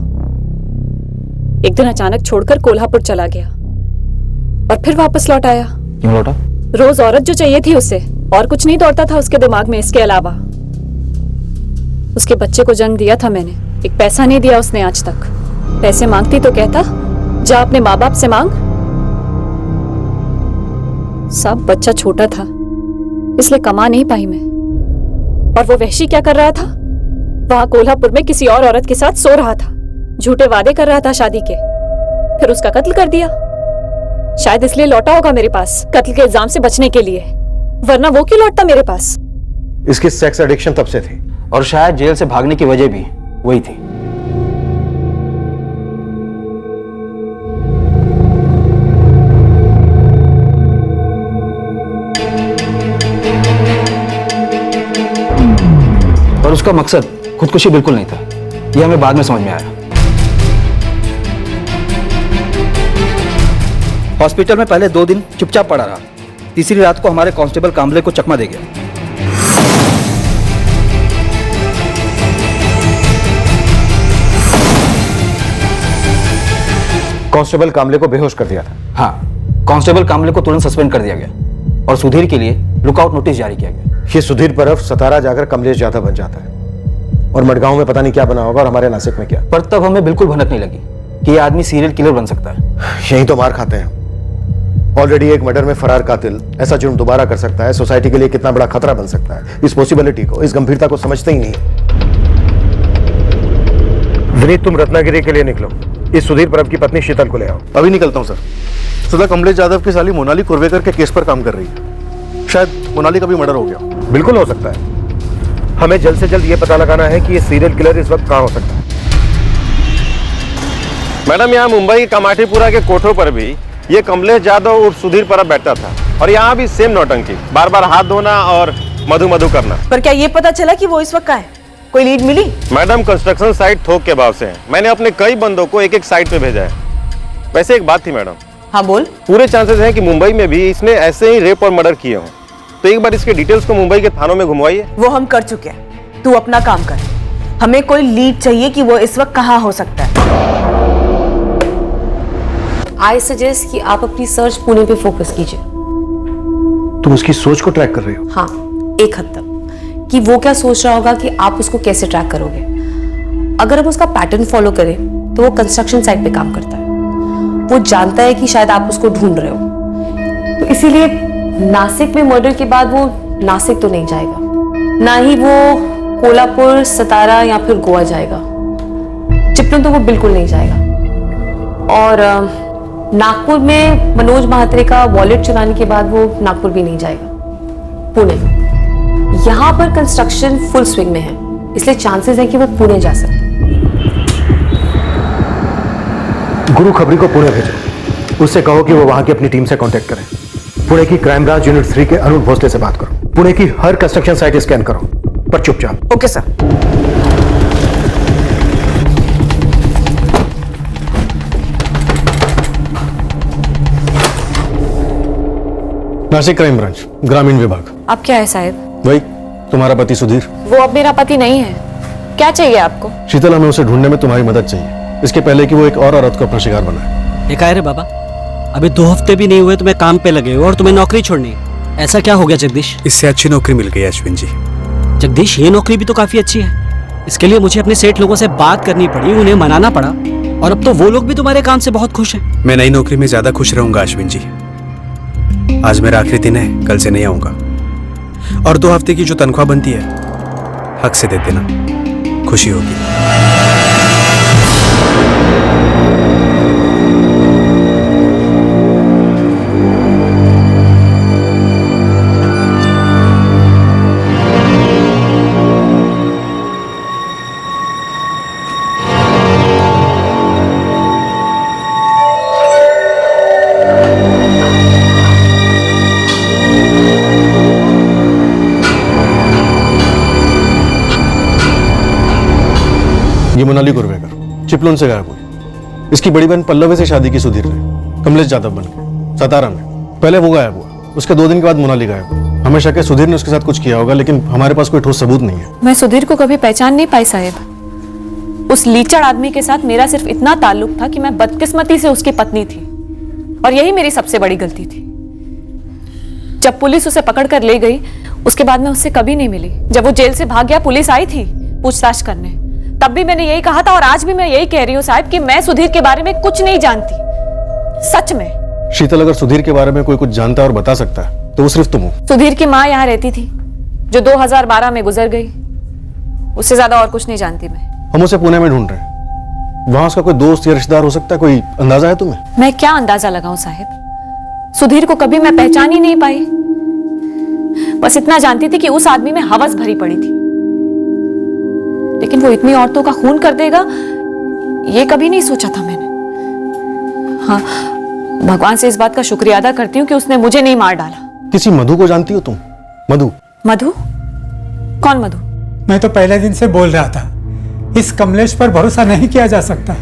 एक दिन अचानक छोड़कर कोल्हापुर चला गया और फिर वापस लौट आया। क्यों लौटा? रोज औरत जो चाहिए थी उसे, और कुछ नहीं दौड़ता था उसके दिमाग में इसके अलावा। उसके बच्चे को जन्म दिया था मैंने, एक पैसा नहीं दिया उसने आज तक। पैसे मांगती तो कहता जा अपने माँ बाप से मांग। सब बच्चा छोटा था इसलिए कमा नहीं पाई मैं। और वो वहशी क्या कर रहा था? वहां कोल्हापुर में किसी और औरत के साथ सो रहा था, झूठे वादे कर रहा था शादी के, फिर उसका कत्ल कर दिया। शायद इसलिए लौटा होगा मेरे पास, कत्ल के इल्जाम से बचने के लिए, वरना वो क्यों लौटता मेरे पास? इसकी सेक्स एडिक्शन तब से थी, और शायद जेल से भागने की वजह भी वही थी। और उसका मकसद खुदकुशी बिल्कुल नहीं था, यह हमें बाद में समझ में आया। हॉस्पिटल में पहले 2 दिन चुपचाप पड़ा रहा, तीसरी रात को हमारे कांस्टेबल कांबले को चकमा दे गया। कांस्टेबल कामले को बेहोश कर दिया था। हाँ, कांस्टेबल कामले को तुरंत सस्पेंड कर दिया गया और सुधीर के लिए लुकआउट नोटिस जारी किया गया। ये सुधीर परब सतारा जाकर कमलेश यादव बन जाता है और मडगांव में पता नहीं क्या बना होगा और हमारे नासिक में क्या। पर तब हमें बिल्कुल भनक नहीं लगी कि यह आदमी सीरियल किलर बन सकता है। यही तो मार खाते हैं। ऑलरेडी एक मर्डर में फरार कातिल ऐसा जुर्म दोबारा कर सकता है, सोसाइटी के लिए कितना बड़ा खतरा बन सकता है। इस पॉसिबिलिटी को, इस गंभीरता को समझते ही नहीं। विनीत, तुम रत्नागिरी के लिए निकलो, इस सुधीर परब की पत्नी शीतल को ले आओ। अभी निकलता हूँ सर। सदा कमलेश यादव की साली मोनाली कुर्वेकर के केस पर काम कर रही है। शायद मोनाली का भी मर्डर हो गया। बिल्कुल हो सकता है। हमें जल्द से जल्द ये पता लगाना है कि ये सीरियल किलर इस वक्त कहाँ हो सकता है। मैडम, यहाँ मुंबई के कमाटीपुरा के कोठों पर भी ये कमलेश यादव उर्फ सुधीर परब बैठता था, और यहाँ भी सेम नौटंकी, बार बार हाथ धोना और मधु मधु करना। पर क्या ये पता चला कि वो इस वक्त कहाँ है? कोई लीड मिली? मैडम, कंस्ट्रक्शन साइट थोक के भाव से है। मैंने अपने कई बंदों को एक एक साइट पे भेजा है। वैसे एक बात थी मैडम। हाँ बोल। पूरे चांसेस हैं कि मुंबई में भी इसने ऐसे ही रेप और मर्डर किए हों, तो एक बार इसके डिटेल्स को मुंबई के थानों में घुमवाइए। वो हम कर चुके हैं, तू अपना काम कर। हमें कोई लीड चाहिए कि वो इस वक्त कहाँ हो सकता है। आई सजेस्ट कि आप अपनी सर्च पुणे पे फोकस कीजिए। तुम उसकी सोच को ट्रैक कर रहे हो? हाँ, एक हद तक, कि वो क्या सोच रहा होगा कि आप उसको कैसे ट्रैक करोगे। अगर हम उसका पैटर्न फॉलो करें तो वो कंस्ट्रक्शन साइट पे काम करता है। वो जानता है कि शायद आप उसको ढूंढ रहे हो, तो इसीलिए नासिक में मर्डर के बाद वो नासिक तो नहीं जाएगा, ना ही वो कोल्हापुर, सतारा या फिर गोवा जाएगा। चिपळूण तो वो बिल्कुल नहीं जाएगा। और नागपुर में मनोज महात्रे का वॉलेट चुराने के बाद वो नागपुर भी नहीं जाएगा। पुणे, यहाँ पर कंस्ट्रक्शन फुल स्विंग में है, इसलिए चांसेस है कि वो पुणे जा सकते हैं। गुरु खबरी को पुणे भेजो, उससे कहो कि वो वहां की अपनी टीम से कांटेक्ट करें। पुणे की क्राइम ब्रांच यूनिट 3 के अरुण भोसले से बात करो। पुणे की हर कंस्ट्रक्शन साइट स्कैन करो, पर चुपचाप। Okay sir. Nashik crime branch, ग्रामीण विभाग। अब क्या है साहब? वही तुम्हारा पति सुधीर। वो अब मेरा पति नहीं है। क्या चाहिए आपको? शीतल, हमें उसे ढूंढने में तुम्हारी मदद चाहिए, इसके पहले कि वो एक और औरत को अपना शिकार बनाए। ये क्या है रे बाबा, अभी 2 हफ्ते भी नहीं हुए तुम्हें काम पे लगे हो और तुम्हें नौकरी छोड़नी। ऐसा क्या हो गया जगदीश? इससे अच्छी नौकरी मिल गई अश्विन जी। जगदीश, ये नौकरी भी तो काफी अच्छी है। इसके लिए मुझे अपने सेठ लोगों से बात करनी पड़ी, उन्हें मनाना पड़ा, और अब तो वो लोग भी तुम्हारे काम से बहुत खुश हैं। मैं नई नौकरी में ज्यादा खुश रहूंगा अश्विन जी। आज मेरा आखिरी दिन है, कल से नहीं आऊंगा, और 2 हफ्ते की जो तनख्वाह बनती है हक से दे देना, खुशी होगी। ये मोनाली कुरवेकर चिपळूण से गायब हुई। इसकी बड़ी बहन पल्लवी से शादी की सुधीर ने, कमलेश यादव बन के, सतारा में। पहले वो गायब हुआ, उसके 2 दिन के बाद मोनाली गायब हुई। हमें शक है सुधीर ने उसके साथ कुछ किया होगा, लेकिन हमारे पास कोई ठोस सबूत नहीं है। मैं सुधीर को कभी पहचान नहीं पाई साहब। उस लीचड़ आदमी के साथ मेरा सिर्फ इतना ताल्लुक था कि मैं बदकिस्मती से उसकी पत्नी थी, और यही मेरी सबसे बड़ी गलती थी। जब पुलिस उसे पकड़ कर ले गई, उसके बाद मैं उससे कभी नहीं मिली। जब वो जेल से भाग गया, पुलिस आई थी पूछताछ करने, तब भी मैंने यही कहा था, और आज भी मैं यही कह रही हूँ साहब कि मैं सुधीर के बारे में कुछ नहीं जानती, सच में। शीतल, अगर सुधीर के बारे में कोई कुछ जानता है और बता सकता है तो वो सिर्फ तुम हो। सुधीर की माँ यहाँ रहती थी, जो 2012 में गुजर गई। उससे ज्यादा और कुछ नहीं जानती मैं। हम उसे पुणे में ढूंढ रहे हैं, वहां उसका कोई दोस्त या रिश्तेदार हो सकता है, कोई अंदाजा है तुम्हें? मैं क्या अंदाजा लगाऊं साहिब, सुधीर को कभी मैं पहचान ही नहीं पाई। बस इतना जानती थी कि उस आदमी में हवस भरी पड़ी थी, लेकिन वो इतनी औरतों का खून कर देगा, ये कभी नहीं सोचा था मैंने। हाँ, भगवान से इस बात का शुक्रिया अदा करती हूँ कि उसने मुझे नहीं मार डाला। किसी मधु को जानती हो तुम? मधु? मधु? कौन मधु? मैं तो पहले दिन से बोल रहा था, इस कमलेश पर भरोसा नहीं किया जा सकता।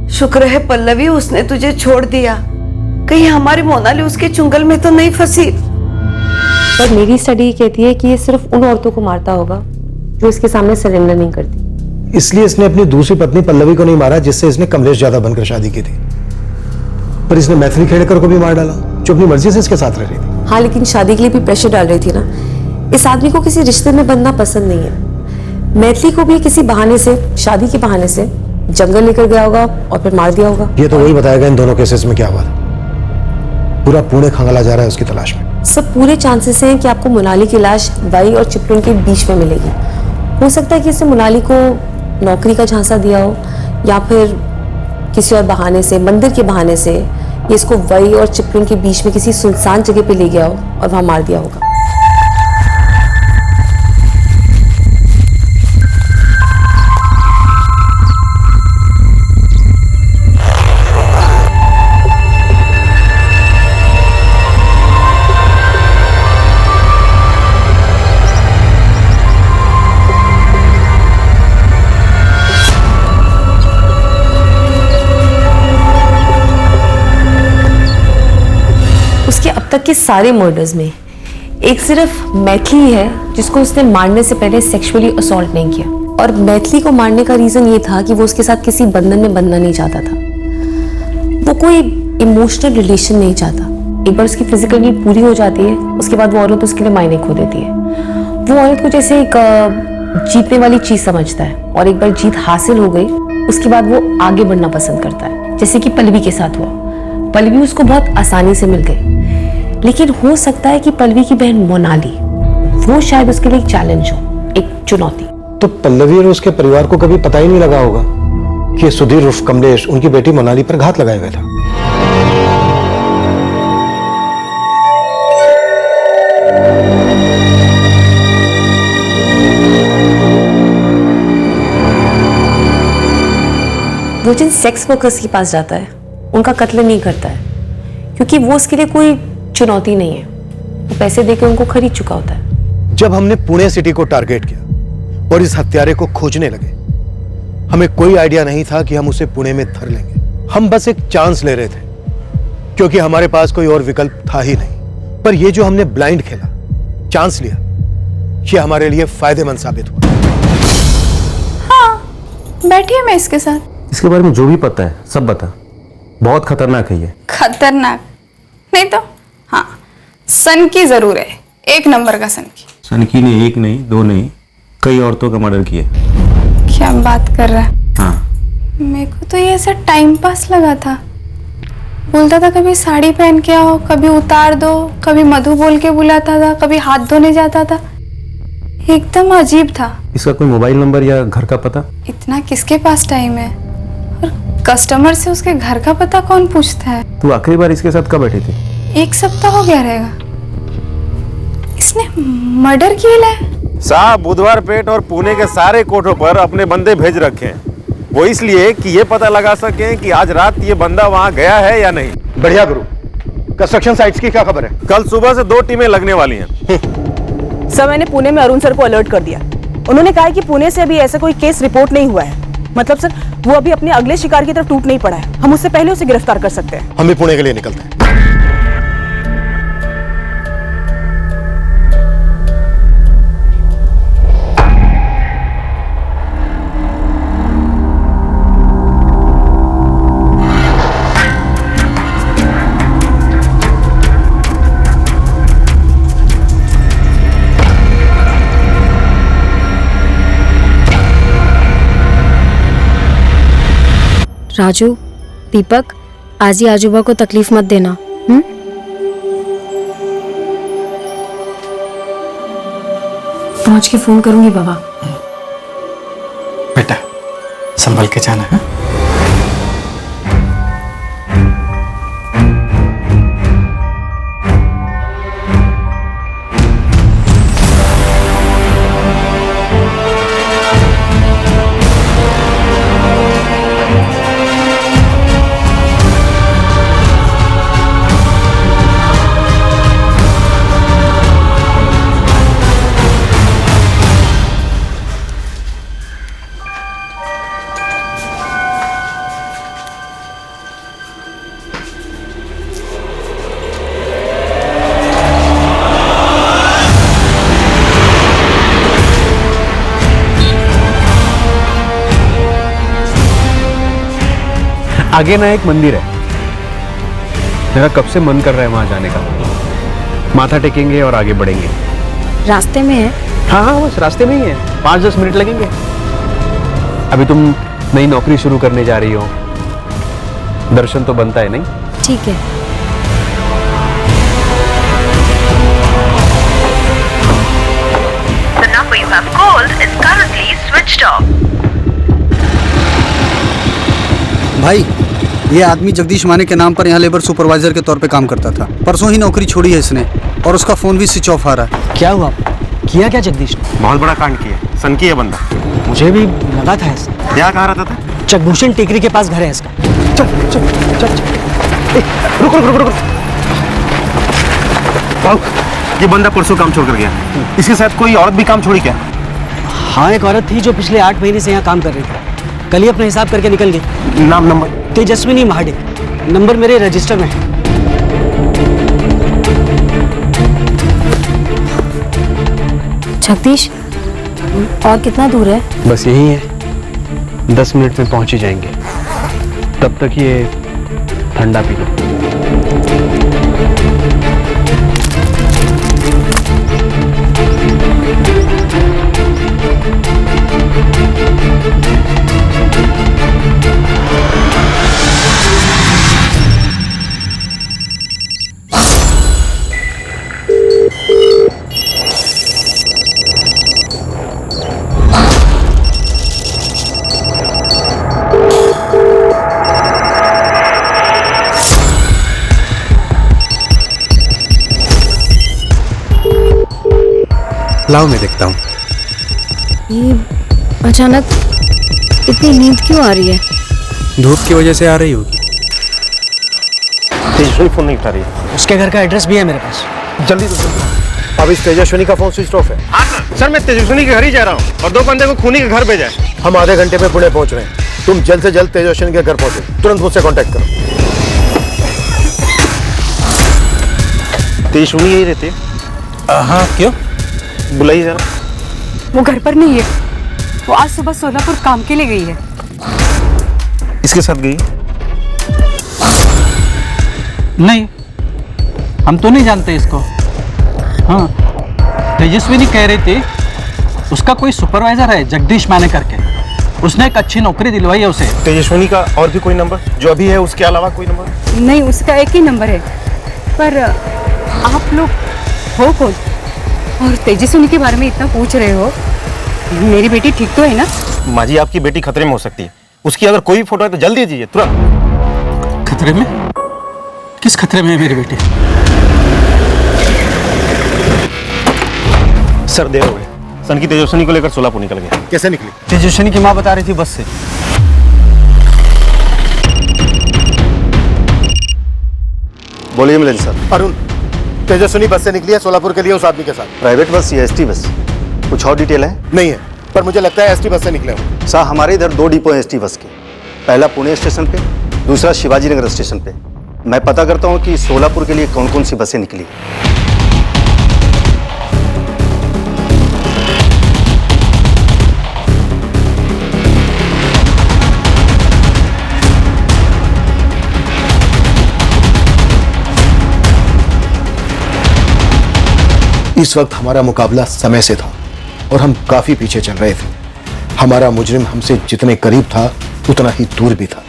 शुक्र है पल्लवी, उसने तुझे छोड़ दिया। कहीं हमारी मोनाली उसके चुंगल में तो नहीं फंसी। पर मेरी स्टडी कहती है कि ये सिर्फ उन औरतों को मारता होगा जो इसके सामने सरेंडर नहीं करती। इसलिए इसने अपनी दूसरी पत्नी पल्लवी को नहीं मारा, जिससे इसने कमलेश यादव बनकर शादी की थी। पर इसने मैथिली खेड़कर को भी मार डाला, जो अपनी मर्जी से इसके साथ रह रही थी। हाँ, लेकिन शादी के लिए भी प्रेशर डाल रही थी ना। इस आदमी को किसी रिश्ते में बंधना पसंद नहीं है। मैथिली को भी किसी बहाने से, शादी के बहाने से जंगल लेकर गया होगा और फिर मार दिया होगा। ये तो वही बताएगा इन दोनों केसेस में क्या हुआ था। पूरा पुणे खंगाला जा रहा है उसकी तलाश में। सब पूरे चांसेस हैं कि आपको मोनाली की लाश वाई और चिपळूण के बीच में मिलेगी। हो सकता है कि इसने मोनाली को नौकरी का झांसा दिया हो, या फिर किसी और बहाने से, मंदिर के बहाने से ये इसको वाई और चिपळूण के बीच में किसी सुनसान जगह पे ले गया हो और वहां मार दिया होगा। अब तक के सारे मर्डर्स में एक सिर्फ मैथिली है जिसको उसने मारने से पहले सेक्सुअली असॉल्ट नहीं किया, और मैथिली को मारने का रीजन ये था कि वो उसके साथ किसी बंधन में बंधना नहीं चाहता था। वो कोई इमोशनल रिलेशन नहीं चाहता। एक बार उसकी फिजिकल नीड पूरी हो जाती है, उसके बाद वो औरत उसके लिए मायने खो देती है। वो औरत को जैसे एक जीतने वाली चीज समझता है, और एक बार जीत हासिल हो गई उसके बाद वो आगे बढ़ना पसंद करता है, जैसे कि पल्लवी के साथ हुआ। पल्लवी उसको बहुत आसानी से मिल गई, लेकिन हो सकता है कि पल्लवी की बहन मोनाली, वो शायद उसके लिए एक चैलेंज हो, एक चुनौती। तो पल्लवी और उसके परिवार को कभी पता ही नहीं लगा होगा कि सुधीर उर्फ कमलेश उनकी बेटी मोनाली पर घात लगाए हुए था। वो जिन सेक्स वर्कर्स के पास जाता है उनका कत्ल नहीं करता है, क्योंकि वो उसके लिए कोई चुनौती नहीं है। वो पैसे देकर उनको खरीद चुका होता है। जब हमने पुणे सिटी को टारगेट किया और इस हत्यारे को खोजने लगे, हमें कोई आइडिया नहीं था कि हम उसे पुणे में धर लेंगे। हम बस एक चांस ले रहे थे, क्योंकि हमारे पास कोई और विकल्प था ही नहीं। पर ये जो हमने ब्लाइंड खेला, चांस लिया, ये हमारे लिए फायदेमंद साबित हुआ। हाँ, बैठिए मैं इसके साथ। इसके बारे में जो भी पता है सब बता। बहुत खतरनाक है ये। खतरनाक नहीं तो हाँ, सन की जरूर है, एक नंबर का सन की। सनकी ने एक नहीं, दो नहीं, कई औरतों का मर्डर किया। क्या बात कर रहा है? हाँ। मेरे को तो ये ऐसा टाइम पास लगा था। बोलता था कभी साड़ी पहन के आओ, कभी उतार दो, कभी मधु बोल के बुलाता था, कभी हाथ धोने जाता था। एकदम अजीब था। इसका कोई मोबाइल नंबर या घर का पता? इतना किसके पास टाइम है? और कस्टमर से उसके घर का पता कौन पूछता है? तू आखिरी बार इसके साथ कब बैठी थी? 1 सप्ताह हो गया रहेगा। इसने मर्डर किया है। साहब बुधवार पेट और पुणे के सारे कोर्टों पर अपने बंदे भेज रखे हैं, वो इसलिए कि ये पता लगा सकें कि आज रात ये बंदा वहां गया है या नहीं। बढ़िया गुरु। कंस्ट्रक्शन साइट्स की क्या खबर है? कल सुबह से 2 टीमें लगने वाली हैं। सर, मैंने पुणे में अरुण सर को अलर्ट कर दिया। उन्होंने कहा है कि पुणे से अभी ऐसा कोई केस रिपोर्ट नहीं हुआ है। मतलब सर, वो अभी अपने अगले शिकार की तरफ टूट नहीं पड़ा है। हम उससे पहले उसे गिरफ्तार कर सकते हैं। हम भी पुणे के लिए निकलते हैं। राजू, दीपक, आज ही आजूबा को तकलीफ मत देना। पहुंच के फोन करूंगी बाबा। बेटा संभल के जाना है। आगे ना एक मंदिर है, मेरा कब से मन कर रहा है वहां जाने का। माथा टेकेंगे और आगे बढ़ेंगे। रास्ते में है? हाँ हाँ, बस रास्ते में ही है, 5-10 मिनट लगेंगे। अभी तुम नई नौकरी शुरू करने जा रही हो, दर्शन तो बनता है नहीं? ठीक है। The number you have called is currently switched off. भाई, ये आदमी जगदीश माने के नाम पर यहाँ लेबर सुपरवाइजर के तौर पे काम करता था। परसों ही नौकरी छोड़ी है इसने, और उसका फोन भी स्विच ऑफ आ रहा है। क्या हुआ? किया क्या जगदीश ने? बहुत बड़ा कांड किया, सनकी है बंदा। मुझे भी लगा था ऐसा। क्या कहा रहता था? चकभूषण टेकरी के पास घर है इसका। चल चल चल, चल। रुक रुक रुक रुक। ये बंदा परसों काम छोड़ कर गया। इसके साथ कोई औरत भी काम छोड़ी क्या? हाँ, एक औरत थी जो पिछले 8 महीने से यहाँ काम कर रही थी। कल ही अपना हिसाब करके निकल गई। नाम नंबर? तेजस्विनी महाडिक। नंबर मेरे रजिस्टर में है। जगदीश, और कितना दूर है? बस यही है, 10 मिनट में पहुंच ही जाएंगे। तब तक ये ठंडा पी लो। लाओ मैं देखता हूँ। ये अचानक इतनी नींद क्यों आ रही है? धूप की वजह से आ रही होगी। तेजस्विनी फोन नहीं उठा रही है। उसके घर का एड्रेस भी है मेरे पास। जल्दी तो जल्दी। अब इस तेजस्विनी का फोन स्विच ऑफ है। हाँ सर, मैं तेजस्विनी के घर ही जा रहा हूँ और 2 बंदे को खूनी के घर भेजा है। हम आधे घंटे में पुणे पहुंच रहे हैं। तुम जल्द से जल्द तेजस्विनी के घर पहुंचो। तुरंत मुझसे कांटेक्ट करो। तेजस्विनी यही रहती है? हाँ, क्यों? बुलाइए जरा। वो घर पर नहीं है। वो आज सुबह सोलापुर काम के लिए गई है। इसके साथ गई? नहीं, हम तो नहीं जानते इसको। हाँ, तेजस्विनी कह रही थी उसका कोई सुपरवाइजर है जगदीश माने करके, उसने एक अच्छी नौकरी दिलवाई है उसे। तेजस्विनी का और भी कोई नंबर जो अभी है, उसके अलावा कोई नंबर? नहीं, उसका एक ही नंबर है। पर आप लोग हो कौन और तेजस्विनी के बारे में इतना पूछ रहे हो? मेरी बेटी ठीक तो है ना? माँ जी, आपकी बेटी खतरे में हो सकती है। उसकी अगर कोई भी फोटो है तो जल्दी दीजिए, तुरंत। खतरे में? किस खतरे में है मेरी बेटी? सर देर हो गई। सन की तेजस्विनी को लेकर सोलापुर निकल गया। कैसे निकली? तेजस्विनी की माँ बता रही थी बस से। बोलिए मिलन सर। अरुण, तेजस्विनी बस से निकली है सोलापुर के लिए उस आदमी के साथ। प्राइवेट बस या एसटी बस? कुछ और डिटेल है? नहीं है, पर मुझे लगता है एसटी बस से निकले हो। सर, हमारे इधर 2 डिपो हैं एसटी बस के। पहला पुणे स्टेशन पे, दूसरा शिवाजी नगर स्टेशन पे। मैं पता करता हूँ कि सोलापुर के लिए कौन कौन सी बसें निकली। इस वक्त हमारा मुकाबला समय से था और हम काफी पीछे चल रहे थे। हमारा मुजरिम हमसे जितने करीब था उतना ही दूर भी था।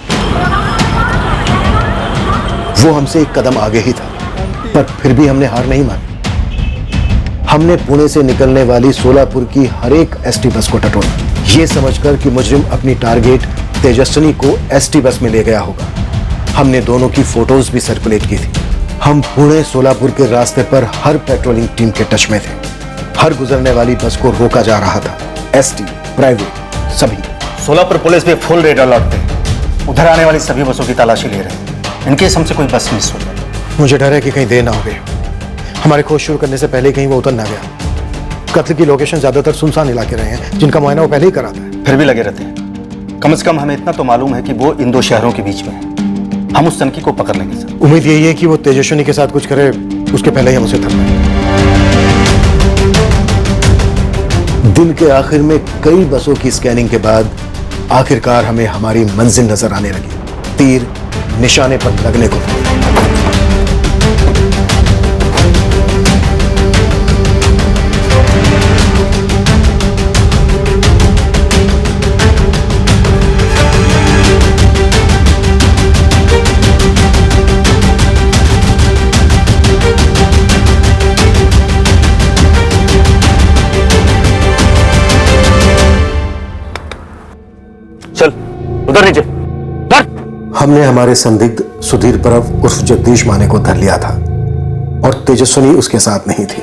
वो हमसे एक कदम आगे ही था, पर फिर भी हमने हार नहीं मानी। हमने पुणे से निकलने वाली सोलापुर की हर एक एसटी बस को टटोला, ये समझकर कि मुजरिम अपनी टारगेट तेजस्विनी को एसटी बस में ले गया होगा। हमने दोनों की फोटोज भी सर्कुलेट की थी। हम पुणे सोलापुर के रास्ते पर हर पेट्रोलिंग टीम के टच में थे। हर गुजरने वाली बस को रोका जा रहा था। एसटी, प्राइवेट, सभी। सोलापुर पुलिस भी फुल रेड अलर्ट पे उधर आने वाली सभी बसों की तलाशी ले रहे हैं। इनकेस हमसे कोई बस मिस हो जाए। मुझे डर है कि कहीं देर ना हो गई। हमारे खोज शुरू करने से पहले कहीं वो उतर ना गया। कत्ल की लोकेशन ज्यादातर सुनसान इलाके रहे हैं जिनका मुआयना वो पहले ही करा था। फिर भी लगे रहते हैं। कम से कम हमें इतना तो मालूम है कि वो इन 2 शहरों के बीच में है। हम उस तनकी को पकड़ लेंगे सर। उम्मीद यही है कि वो तेजस्विनी के साथ कुछ करे, उसके पहले ही हम उसे थक पाए। दिन के आखिर में कई बसों की स्कैनिंग के बाद आखिरकार हमें हमारी मंजिल नजर आने लगी। तीर निशाने पर लगने को। चल उधर नीचे। हमने हमारे संदिग्ध सुधीर परब उर्फ जगदीश माने को धर लिया था और तेजस्विनी उसके साथ नहीं थी।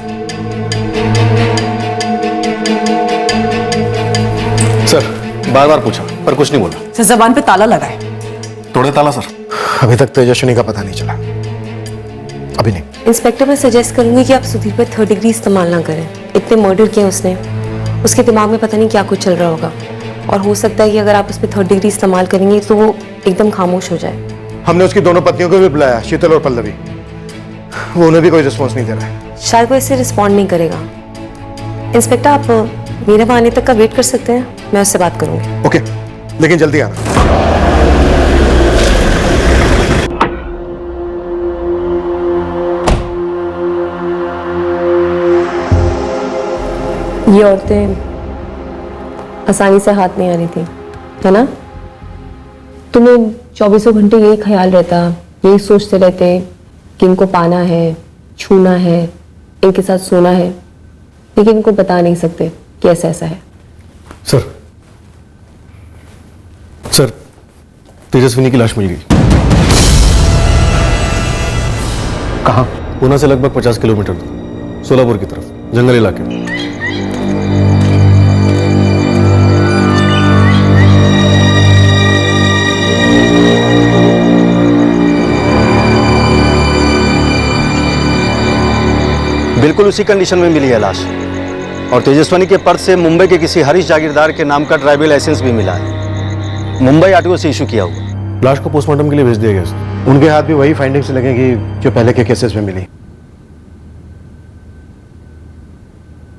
सर, बार बार पूछा पर कुछ नहीं बोला। सर, जबान पे ताला लगा है। तोड़े ताला सर। अभी तक तेजस्विनी का पता नहीं चला। अभी नहीं। इंस्पेक्टर, मैं सजेस्ट करूंगी कि आप सुधीर पर 3rd डिग्री इस्तेमाल ना करें। इतने मर्डर किए उसने, उसके दिमाग में पता नहीं क्या कुछ चल रहा होगा और हो सकता है कि अगर आप उस पर 3rd डिग्री इस्तेमाल करेंगे तो वो एकदम खामोश हो जाए। हमने उसकी दोनों पत्नियों को भी बुलाया, शीतल और पल्लवी। वो उन्हें भी कोई रिस्पॉन्स नहीं दे रहा है। शायद वो इससे रिस्पॉन्ड नहीं करेगा। इंस्पेक्टर आप मेरे वहाँ आने तक का वेट कर सकते हैं, मैं उससे बात करूंगी। ओके, लेकिन जल्दी आना। ये औरतें आसानी से हाथ नहीं आ रही थी, है ना? तुम्हें 24 घंटे यही ख्याल रहता, यही सोचते रहते कि इनको पाना है, छूना है, इनके साथ सोना है, लेकिन इनको बता नहीं सकते कि ऐसा ऐसा है। सर, तेजस्विनी की लाश मिल गई। कहाँ? पूना से लगभग 50 किलोमीटर दूर, सोलापुर की तरफ, जंगल इलाके में। बिल्कुल उसी कंडीशन में मिली है लाश, और तेजस्विनी के पर्स से मुंबई के किसी हरीश जागीरदार के नाम का ड्राइविंग लाइसेंस भी मिला है। मुंबई आरटीओ से इशू किया हुआ। लाश को पोस्टमार्टम के लिए भेज दिया गया सर। उनके हाथ भी वही फाइंडिंग्स लगेंगी जो पहले के केसेस में मिली।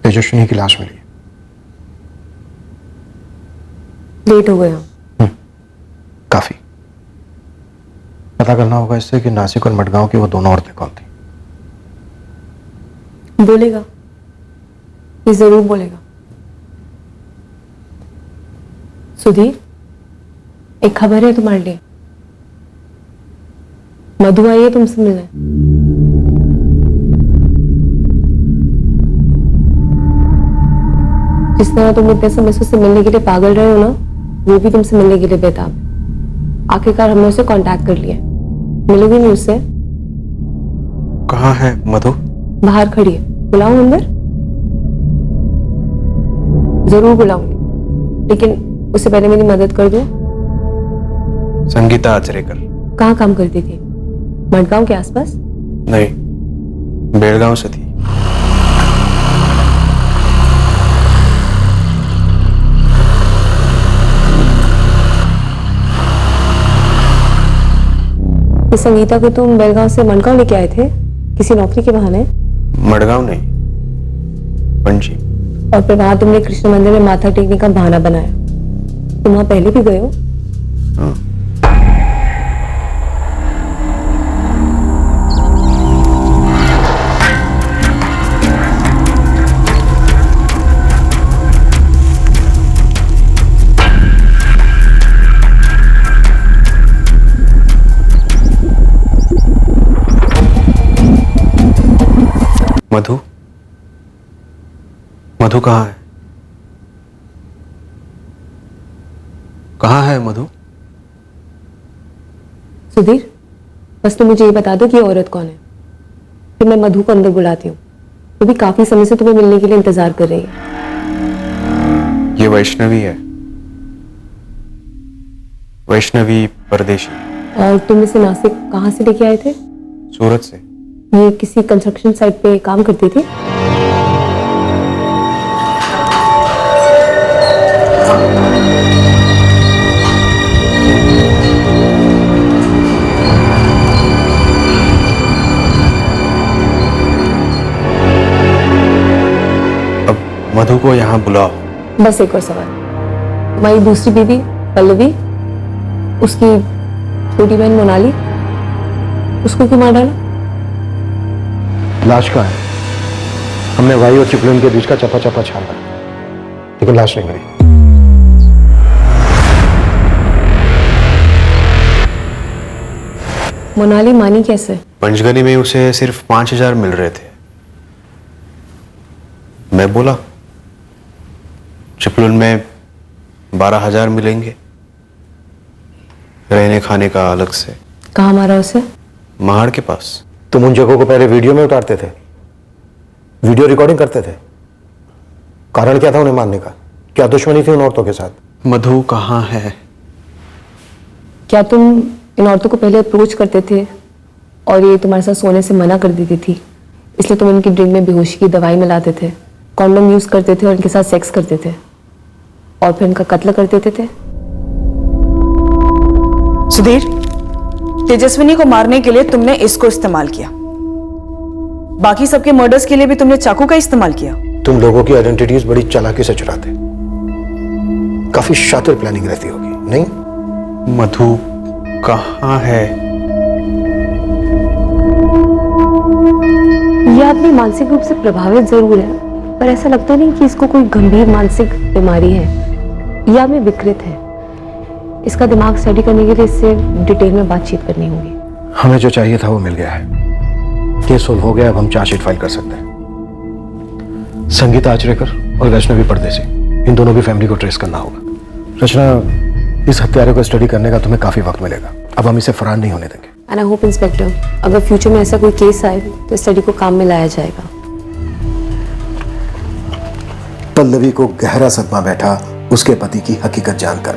तेजस्विनी की लाश मिली। लेट हो गया। काफी। पता करना होगा इससे कि नासिक और मडगांव की वो दोनों औरतें कौन थी। बोलेगा, ये जरूर बोलेगा। सुधीर, एक खबर है तुम्हारे लिए। मधु आई है तुमसे मिलने। जिस तरह तुम इतने समय से उससे मिलने के लिए पागल रहे हो ना, वो भी तुमसे मिलने के लिए बेताब है। आखिरकार हमने उसे कांटेक्ट कर लिया। मिलोगी नहीं उससे? कहाँ है मधु? बाहर खड़ी है, बुलाऊं अंदर? जरूर बुलाऊंगी, लेकिन उससे पहले मेरी मदद कर दो। संगीता आचरेकर। कहाँ काम करती थी? मडगांव के आसपास? नहीं, बेलगांव से थी। इस संगीता को तुम बेलगांव से मडगांव लेके आए थे किसी नौकरी के बहाने? मडगांव नहीं, पणजी। और फिर वहां तुमने कृष्ण मंदिर में माथा टेकने का बहाना बनाया। तुम वहां पहले भी गए हो? हाँ। मधु, मधु कहाँ है? कहाँ है मधु? सुधीर, बस तुम मुझे ये बता दो कि ये औरत कौन है, फिर मैं मधु को अंदर बुलाती हूँ। वो भी काफी समय से तुम्हें मिलने के लिए इंतजार कर रही है। ये वैष्णवी है, वैष्णवी परदेशी। और तुम इसे नासिक कहाँ से लेके आए थे? सूरत से। ये किसी कंस्ट्रक्शन साइट पे काम करती थी? अब मधु को यहाँ बुलाओ। बस एक और सवाल, तुम्हारी दूसरी बीवी पल्लवी, उसकी छोटी बहन मोनाली, उसको क्यों मार डाला? लाश कहाँ है? हमने वाई और चिपलून के बीच का चपा चपा छाना, लेकिन लाश नहीं मिली। मोनाली मानी कैसे? पंचगनी में उसे सिर्फ 5,000 मिल रहे थे। मैं बोला चिपलून में 12,000 मिलेंगे, रहने खाने का अलग से। कहाँ मारा उसे? महाड़ के पास। तुम उन जगहों को पहले वीडियो में उतारते थे, वीडियो रिकॉर्डिंग करते थे। कारण क्या था उन्हें मारने का? क्या दुश्मनी थी उन औरतों के साथ? मधु कहाँ है? क्या तुम इन औरतों को पहले अप्रोच करते थे और ये तुम्हारे साथ सोने से मना कर देती थी, इसलिए तुम इनकी ड्रिंक में बेहोशी की दवाई मिलाते थे, कॉन्डोम यूज करते थे और इनके साथ सेक्स करते थे और फिर इनका कत्ल कर देते थे? सुधीर, तेजस्विनी को मारने के लिए तुमने इसको इस्तेमाल किया, बाकी सबके मर्डर्स के लिए भी तुमने चाकू का इस्तेमाल किया। तुम लोगों की आइडेंटिटीज बड़ी चालाकी से चुराते, काफी शातिर प्लानिंग रहती होगी, नहीं? मधु कहाँ है? ये आदमी मानसिक रूप से प्रभावित जरूर है, पर ऐसा लगता नहीं कि इसको कोई गंभीर मानसिक बीमारी है। यह आदमी विकृत है। इसका दिमाग स्टडी करने के लिए इससे डिटेल में बातचीत करनी होगी। हमें जो चाहिए था वो मिल गया है, केस सोल्व हो गया। अब हम चार्जशीट फाइल कर सकते हैं। संगीता आचरेकर और वैष्णवी परदेसी, इन दोनों की फैमिली को ट्रेस करना होगा। रचना, इस हत्यारे को स्टडी करने का तुम्हें काफी वक्त मिलेगा। अब हम इसे फरार नहीं होने देंगे। एंड आई होप इंस्पेक्टर, अगर फ्यूचर में ऐसा कोई केस आए तो स्टडी को काम में लाया जाएगा। पल्लवी को गहरा सदमा बैठा उसके पति की हकीकत जानकर।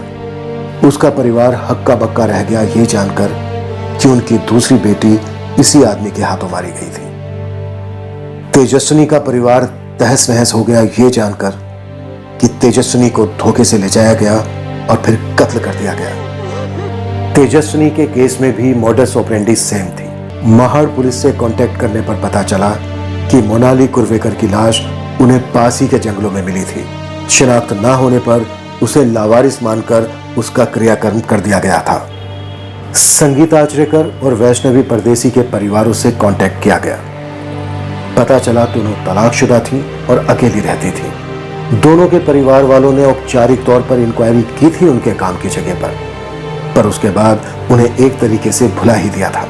उसका परिवार हक्का बक्का रह गया ये जानकर कि उनकी दूसरी बेटी इसी आदमी के हाथों मारी गई थी। तेजस्विनी का परिवार तहस नहस हो गया ये जानकर कि तेजस्विनी को धोखे से ले जाया गया और फिर कत्ल कर दिया गया। तेजस्विनी के केस में भी मॉडस ऑपरेंडी सेम थी। महाड़ पुलिस से कांटेक्ट करने पर पता चला कि मोनाली कुर्वेकर की लाश उन्हें पास ही के जंगलों में मिली थी। शिनाख्त ना होने पर उसे लावारिस मानकर उसका क्रियाकर्म कर दिया गया था। संगीता आचरेकर और वैष्णवी परदेसी के परिवारों से कांटेक्ट किया गया। पता चला दोनों तलाकशुदा थी और अकेली रहती थी। दोनों के परिवार वालों ने औपचारिक तौर पर इंक्वायरी की थी उनके काम की जगह पर उसके बाद उन्हें एक तरीके से भुला ही दिया था।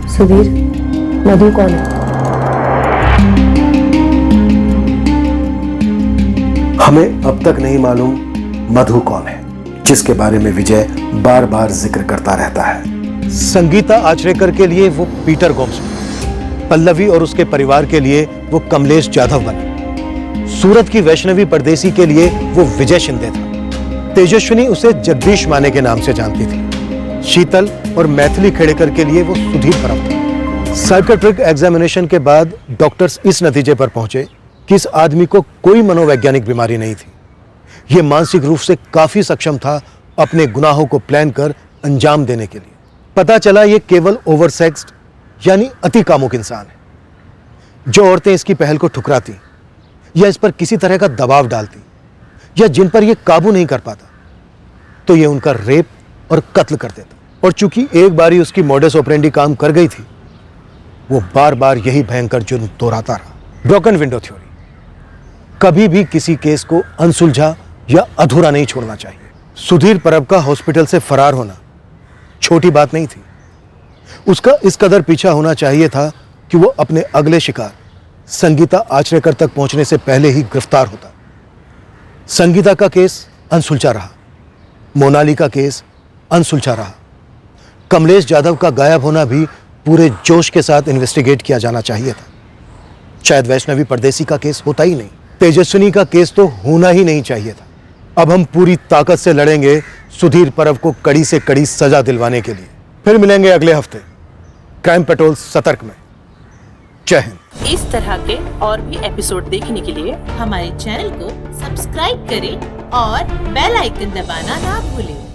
सुधीर, मधु कौन है? हमें अब तक नहीं मालूम मधु कौन है, जिसके बारे में विजय बार बार जिक्र करता रहता है। संगीता आचरेकर के लिए वो पीटर गोम्स बना, पल्लवी और उसके परिवार के लिए वो कमलेश जाधव बना, सूरत की वैष्णवी परदेसी के लिए वो विजय शिंदे था, तेजस्विनी उसे जगदीश माने के नाम से जानती थी, शीतल और मैथिली खेड़ेकर के लिए वो सुधीर परब था। साइकेट्रिक एग्जामिनेशन के बाद डॉक्टर्स इस नतीजे पर पहुंचे कि इस आदमी को कोई मनोवैज्ञानिक बीमारी नहीं थी। यह मानसिक रूप से काफी सक्षम था अपने गुनाहों को प्लान कर अंजाम देने के लिए। पता चला ये केवल ओवरसेक्स्ड यानी अति कामुक इंसान है। जो औरतें इसकी पहल को ठुकराती या इस पर किसी तरह का दबाव डालती या जिन पर यह काबू नहीं कर पाता तो ये उनका रेप और कत्ल कर देता। और चूंकि एक बारी उसकी मॉडस ऑपरेंडी काम कर गई थी, वो बार बार यही भयंकर जुर्म दोहराता रहा। ब्रोकन विंडो थ्योरी, कभी भी किसी केस को अनसुलझा या अधूरा नहीं छोड़ना चाहिए। सुधीर परब का हॉस्पिटल से फरार होना छोटी बात नहीं थी। उसका इस कदर पीछा होना चाहिए था कि वो अपने अगले शिकार संगीता आचरेकर तक पहुंचने से पहले ही गिरफ्तार होता। संगीता का केस अनसुलझा रहा, मोनाली का केस अनसुलझा रहा, कमलेश जाधव का गायब होना भी पूरे जोश के साथ इन्वेस्टिगेट किया जाना चाहिए था। शायद वैष्णवी परदेसी का केस होता ही नहीं, तेजस्विनी का केस तो होना ही नहीं चाहिए था। अब हम पूरी ताकत से लड़ेंगे सुधीर परब को कड़ी से कड़ी सजा दिलवाने के लिए। फिर मिलेंगे अगले हफ्ते क्राइम पेट्रोल सतर्क में। जय हिंद। इस तरह के और भी एपिसोड देखने के लिए हमारे चैनल को सब्सक्राइब करें और बेल आइकन दबाना ना भूलें।